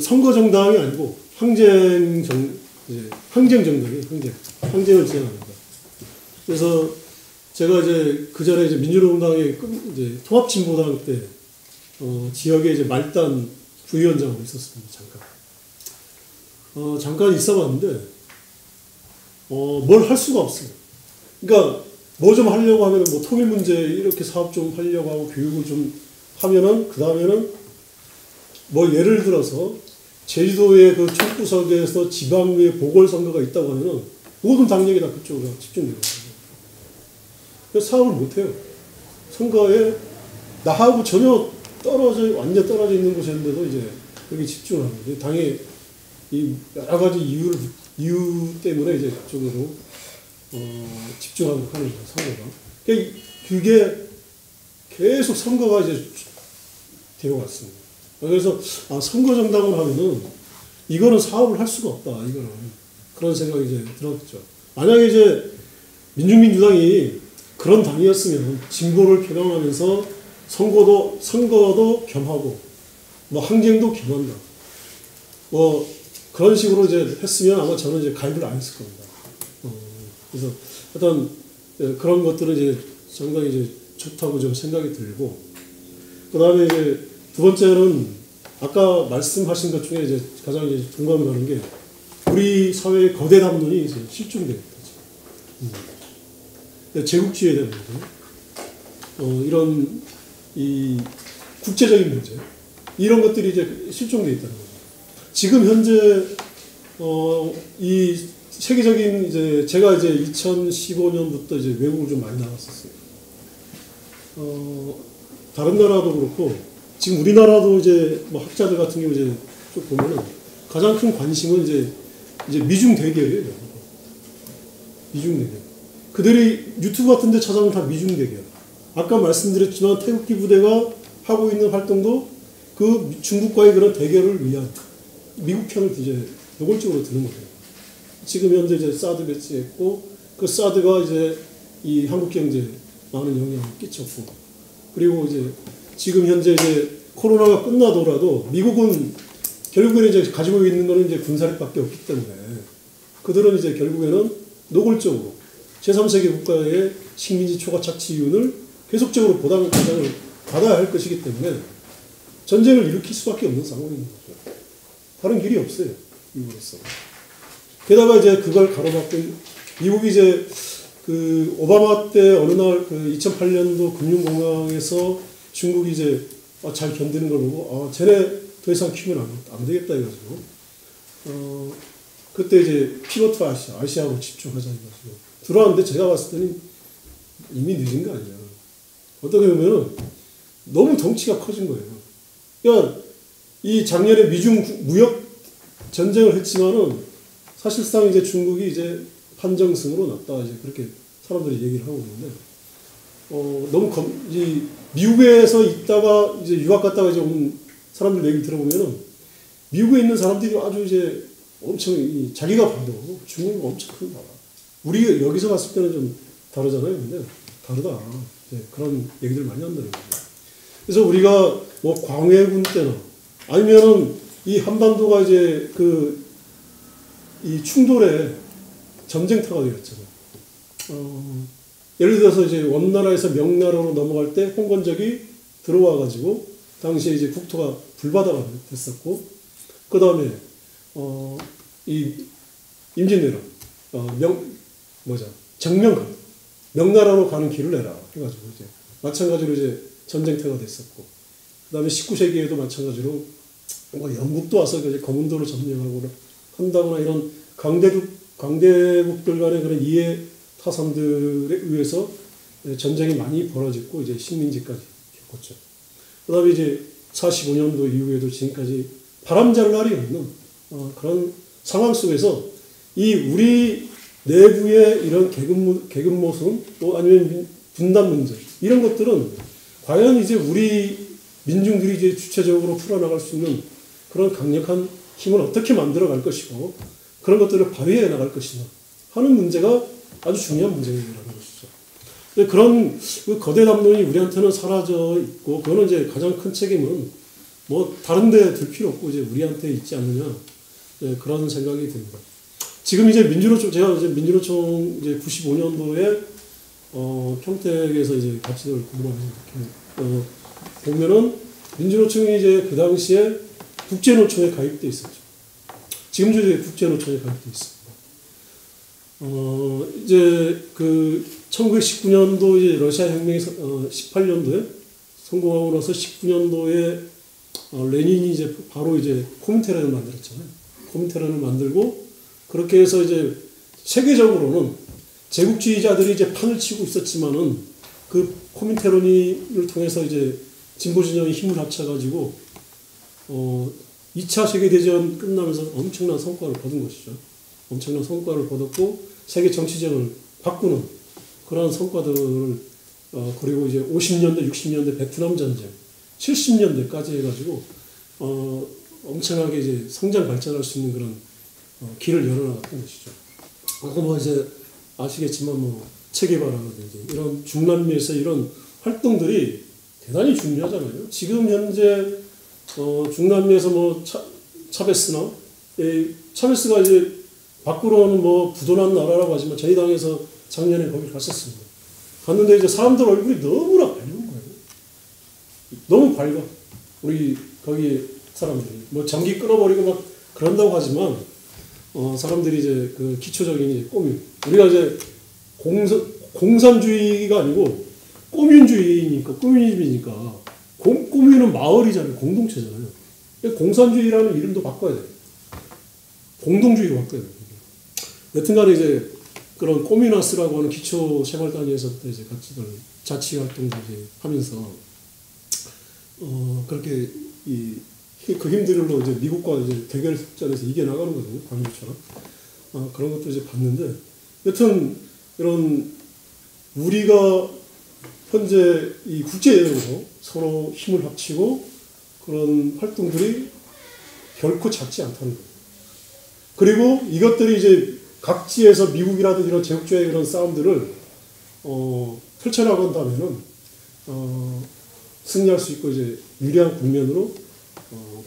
선거 정당이 아니고 항쟁 정당이에요. 항쟁을 진행합니다. 그래서 제가 이제 그 전에 이제 민주노동당의 이제 통합진보당 때 지역에 이제 말단 부위원장으로 있었습니다. 잠깐 있어봤는데 뭘 할 수가 없어요. 그러니까 뭐 좀 하려고 하면은 뭐 통일 문제 이렇게 사업 좀 하려고 하고 교육을 좀 하면은 그 다음에는 뭐 예를 들어서 제주도의 그 총구석에서 지방의 보궐선거가 있다고 하면은 모든 당력이 다 그쪽으로 집중되거든요. 그래서 사업을 못해요. 선거에 나하고 전혀 완전 떨어져 있는 곳이었는데도 이제 여기 집중을 하는 거죠. 당의 이 여러 가지 이유 때문에 이제 그쪽으로 집중하고 하는 거예요, 선거가. 그게 계속 선거가 이제 되어 왔습니다. 그래서 선거 정당을 하면은 이거는 사업을 할 수가 없다. 이거는 그런 생각이 이제 들었죠. 만약에 이제 민중민주당이 그런 당이었으면 진보를 표방하면서 선거도 겸하고 뭐 항쟁도 겸한다. 뭐 그런 식으로 이제 했으면 아마 저는 이제 가입을 안 했을 겁니다. 그래서 어떤 그런 것들은 이제 상당히 이제 좋다고 좀 생각이 들고, 그 다음에 이제 두 번째는 아까 말씀하신 것 중에 이제 가장 이제 공감이 가는 게 우리 사회의 거대 담론이 이제 실종되는 거죠. 제국주의에 대한 문제, 이런 이 국제적인 문제, 이런 것들이 이제 실종되어 있다는 거죠. 지금 현재 이 세계적인 이제 제가 이제 2015년부터 이제 외국을 좀 많이 나갔었어요. 다른 나라도 그렇고 지금 우리나라도 이제 뭐 학자들 같은 경우 이제 쭉 보면은 가장 큰 관심은 이제 미중 대결이에요. 미중 대결. 그들이 유튜브 같은데 찾아보면 다 미중 대결. 아까 말씀드렸지만 태극기 부대가 하고 있는 활동도 그 중국과의 그런 대결을 위한 미국 편을 이제 노골적으로 드는 거예요. 지금 현재 이제 사드 배치했고 그 사드가 이제 이 한국 경제에 많은 영향을 끼쳤고, 그리고 이제 지금 현재 이제 코로나가 끝나더라도 미국은 결국에는 이제 가지고 있는 거는 이제 군사력밖에 없기 때문에 그들은 이제 결국에는 노골적으로 제3세계 국가의 식민지 초과 착취윤을 계속적으로 보장을 받아야 할 것이기 때문에 전쟁을 일으킬 수밖에 없는 상황인 거죠. 다른 길이 없어요, 미국으로서. 게다가 이제 그걸 가로막고 미국이 이제 그 오바마 때 어느 날 그 2008년도 금융공황에서 중국이 이제 잘 견디는 걸 보고 쟤네 더 이상 키우면 안 되겠다 해가지고 그때 이제 피보트 아시아로 집중하자 해가지고 들어왔는데 제가 봤을 때는 이미 늦은 거 아니야. 어떻게 보면은 너무 덩치가 커진 거예요. 그러니까 이 작년에 미중 무역 전쟁을 했지만은 사실상 이제 중국이 이제 판정승으로 났다 이제 그렇게 사람들이 얘기를 하고 있는데 너무 이 미국에서 있다가 이제 유학 갔다가 이제 온 사람들 얘기 들어보면은 미국에 있는 사람들이 아주 이제 엄청 자기가 봐도 중국이 엄청 큰 나라. 우리 여기서 봤을 때는 좀 다르잖아요. 근데 다르다. 그런 얘기들 많이 한다는 거죠. 그래서 우리가 뭐 광해군 때나 아니면은 이 한반도가 이제 이 충돌의 전쟁터가 되었잖아요. 예를 들어서 이제 원나라에서 명나라로 넘어갈 때 홍건적이 들어와가지고 당시에 이제 국토가 불바다가 됐었고, 그 다음에 이 임진왜란 정명각 명나라로 가는 길을 내라 해가지고 이제 마찬가지로 이제 전쟁터가 됐었고, 그 다음에 19세기에도 마찬가지로 뭐 영국도 와서 이제 거문도를 점령하거나 한다거나 이런 강대국들 간의 그런 이해 타산들에 의해서 전쟁이 많이 벌어졌고 이제 식민지까지 겪었죠. 그 다음에 이제 45년도 이후에도 지금까지 바람잘 날이 없는 그런 상황 속에서 이 우리 내부의 이런 계급 모순 또 아니면 분단 문제 이런 것들은 과연 이제 우리 민중들이 이제 주체적으로 풀어나갈 수 있는 그런 강력한 힘을 어떻게 만들어 갈 것이고 그런 것들을 발휘해 나갈 것이냐 하는 문제가 아주 중요한 문제라는 것이죠. 그런 거대 담론이 우리한테는 사라져 있고, 그거는 이제 가장 큰 책임은 뭐 다른 데 둘 필요 없고 이제 우리한테 있지 않느냐, 그런 생각이 듭니다. 지금 이제 제가 이제 민주노총 이제 95년도에 평택에서 이제 같이 공부하면서 보면은 민주노총이 이제 그 당시에 국제노총에 가입돼 있었죠. 지금도 이제 국제노총에 가입돼 있습니다. 이제 그 1919년도 이제 러시아 혁명이 18년도에 성공하고 나서 19년도에 레닌이 이제 바로 이제 코민테란을 만들었잖아요. 코민테란을 만들고 그렇게 해서 이제 세계적으로는 제국주의자들이 이제 판을 치고 있었지만은 그 코민테란을 통해서 이제 진보 진영이 힘을 합쳐가지고 2차 세계대전 끝나면서 엄청난 성과를 거둔 것이죠. 엄청난 성과를 거뒀고 세계 정치적을 바꾸는 그런 성과들을 그리고 이제 50년대, 60년대 베트남 전쟁, 70년대까지 해가지고 엄청나게 이제 성장 발전할 수 있는 그런 길을 열어나갔던 것이죠. 아까 뭐 이제 아시겠지만 뭐 체게바라든지 이런 중남미에서 이런 활동들이 대단히 중요하잖아요. 지금 현재 중남미에서 뭐 차베스나 차베스가 이제 밖으로는 뭐 부도난 나라라고 하지만 저희 당에서 작년에 거기 갔었습니다. 갔는데 이제 사람들 얼굴이 너무나 밝은 거예요. 너무 밝아. 우리 거기 사람들이 뭐 전기 끊어버리고 막 그런다고 하지만 사람들이 이제 그 기초적인 이제 꼬뮌. 우리가 이제 공산주의가 아니고 꼬뮌주의니까 꼬뮌이니까 꼬뮌은 마을이잖아요. 공동체잖아요. 공산주의라는 이름도 바꿔야 돼요. 공동주의로 바꿔야 돼요. 여튼간에 이제 그런 꼬미나스라고 하는 기초 생활단위에서 이제 같이 자치 활동도 이제 하면서 그렇게 그 힘들로 이제 미국과 이제 대결전에서 이겨 나가는 거거든요. 광주처럼 그런 것도 이제 봤는데 여튼 이런 우리가 현재 이 국제대회로 서로 힘을 합치고 그런 활동들이 결코 작지 않다는 거예요. 그리고 이것들이 이제 각지에서 미국이라든지 이런 제국주의의 그런 싸움들을 펼쳐나간다면은 승리할 수 있고 이제 유리한 국면으로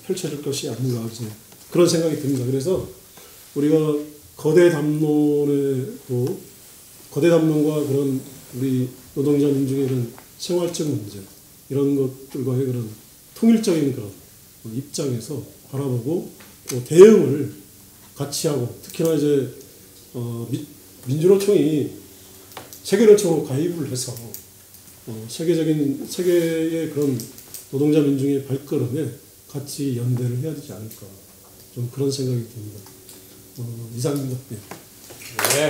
펼쳐질 것이 아닌가 이제 그런 생각이 듭니다. 그래서 우리가 거대 담론과 그런 우리 노동자 민중의 이런 생활적 문제 이런 것들과의 그런 통일적인 그런 입장에서 바라보고 또 대응을 같이 하고 특히나 이제 민주노총이 세계노총으로 가입을 해서 세계의 그런 노동자 민중의 발걸음에 같이 연대를 해야 되지 않을까 좀 그런 생각이 듭니다. 이상입니다. 네. 네.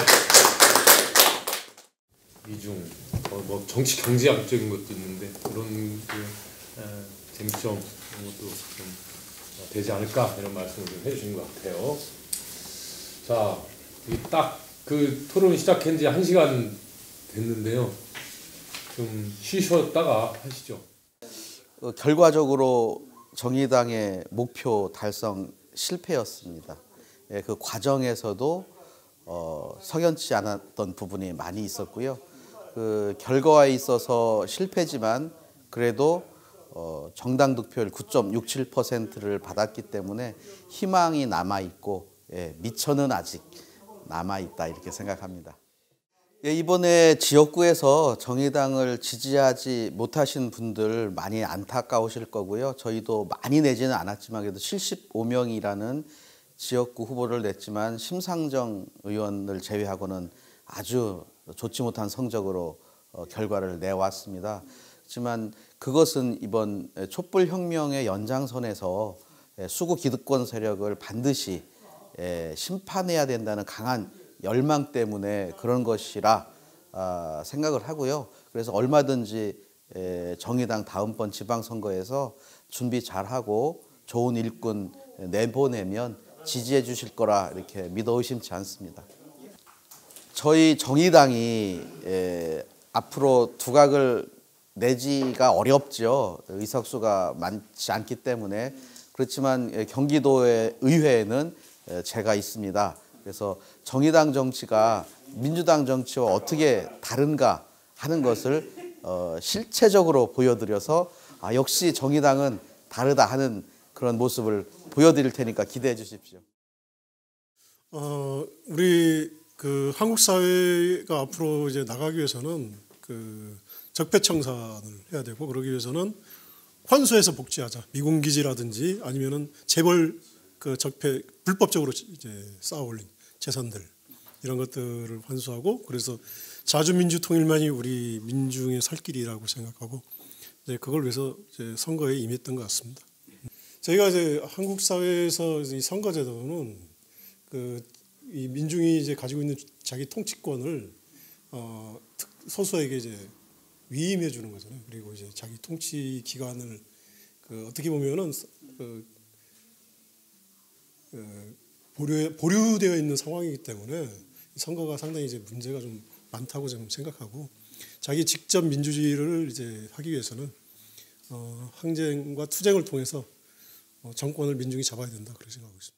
이중 뭐 정치 경제학적인 것도 있는데 그런 쟁점 이런 것도 좀 되지 않을까 이런 말씀을 좀 해주신 것 같아요. 자, 딱 그 토론 시작한 지 1시간 됐는데요. 좀 쉬셨다가 하시죠. 결과적으로 정의당의 목표 달성 실패였습니다. 예, 그 과정에서도 석연치 않았던 부분이 많이 있었고요. 그 결과에 있어서 실패지만 그래도 정당 득표율 9.67%를 받았기 때문에 희망이 남아 있고 미천은 아직 남아 있다 이렇게 생각합니다. 이번에 지역구에서 정의당을 지지하지 못하신 분들 많이 안타까우실 거고요. 저희도 많이 내지는 않았지만 그래도 75명이라는 지역구 후보를 냈지만 심상정 의원을 제외하고는 아주 좋지 못한 성적으로 결과를 내왔습니다. 하지만 그것은 이번 촛불혁명의 연장선에서 수구 기득권 세력을 반드시 심판해야 된다는 강한 열망 때문에 그런 것이라 생각을 하고요. 그래서 얼마든지 정의당 다음번 지방선거에서 준비 잘하고 좋은 일꾼 내보내면 지지해 주실 거라 이렇게 믿어 의심치 않습니다. 저희 정의당이 앞으로 두각을 내지가 어렵죠. 의석수가 많지 않기 때문에. 그렇지만 경기도의 의회에는 제가 있습니다. 그래서 정의당 정치가 민주당 정치와 어떻게 다른가 하는 것을 실체적으로 보여드려서 역시 정의당은 다르다 하는 그런 모습을 보여드릴 테니까 기대해 주십시오. 우리 그 한국 사회가 앞으로 이제 나가기 위해서는 그 적폐청산을 해야 되고 그러기 위해서는 환수해서 복지하자. 미군기지라든지 아니면은 재벌 그 적폐 불법적으로 이제 쌓아올린 재산들 이런 것들을 환수하고 그래서 자주민주 통일만이 우리 민중의 살 길이라고 생각하고 이제 그걸 위해서 이제 선거에 임했던 것 같습니다. 저희가 이제 한국 사회에서 이 선거제도는 이 민중이 이제 가지고 있는 자기 통치권을 소수에게 이제 위임해 주는 거잖아요. 그리고 이제 자기 통치 기관을 어떻게 보면은 보류되어 있는 상황이기 때문에 선거가 상당히 이제 문제가 좀 많다고 좀 생각하고 자기 직접 민주주의를 이제 하기 위해서는 항쟁과 투쟁을 통해서 정권을 민중이 잡아야 된다 그렇게 생각하고 있습니다.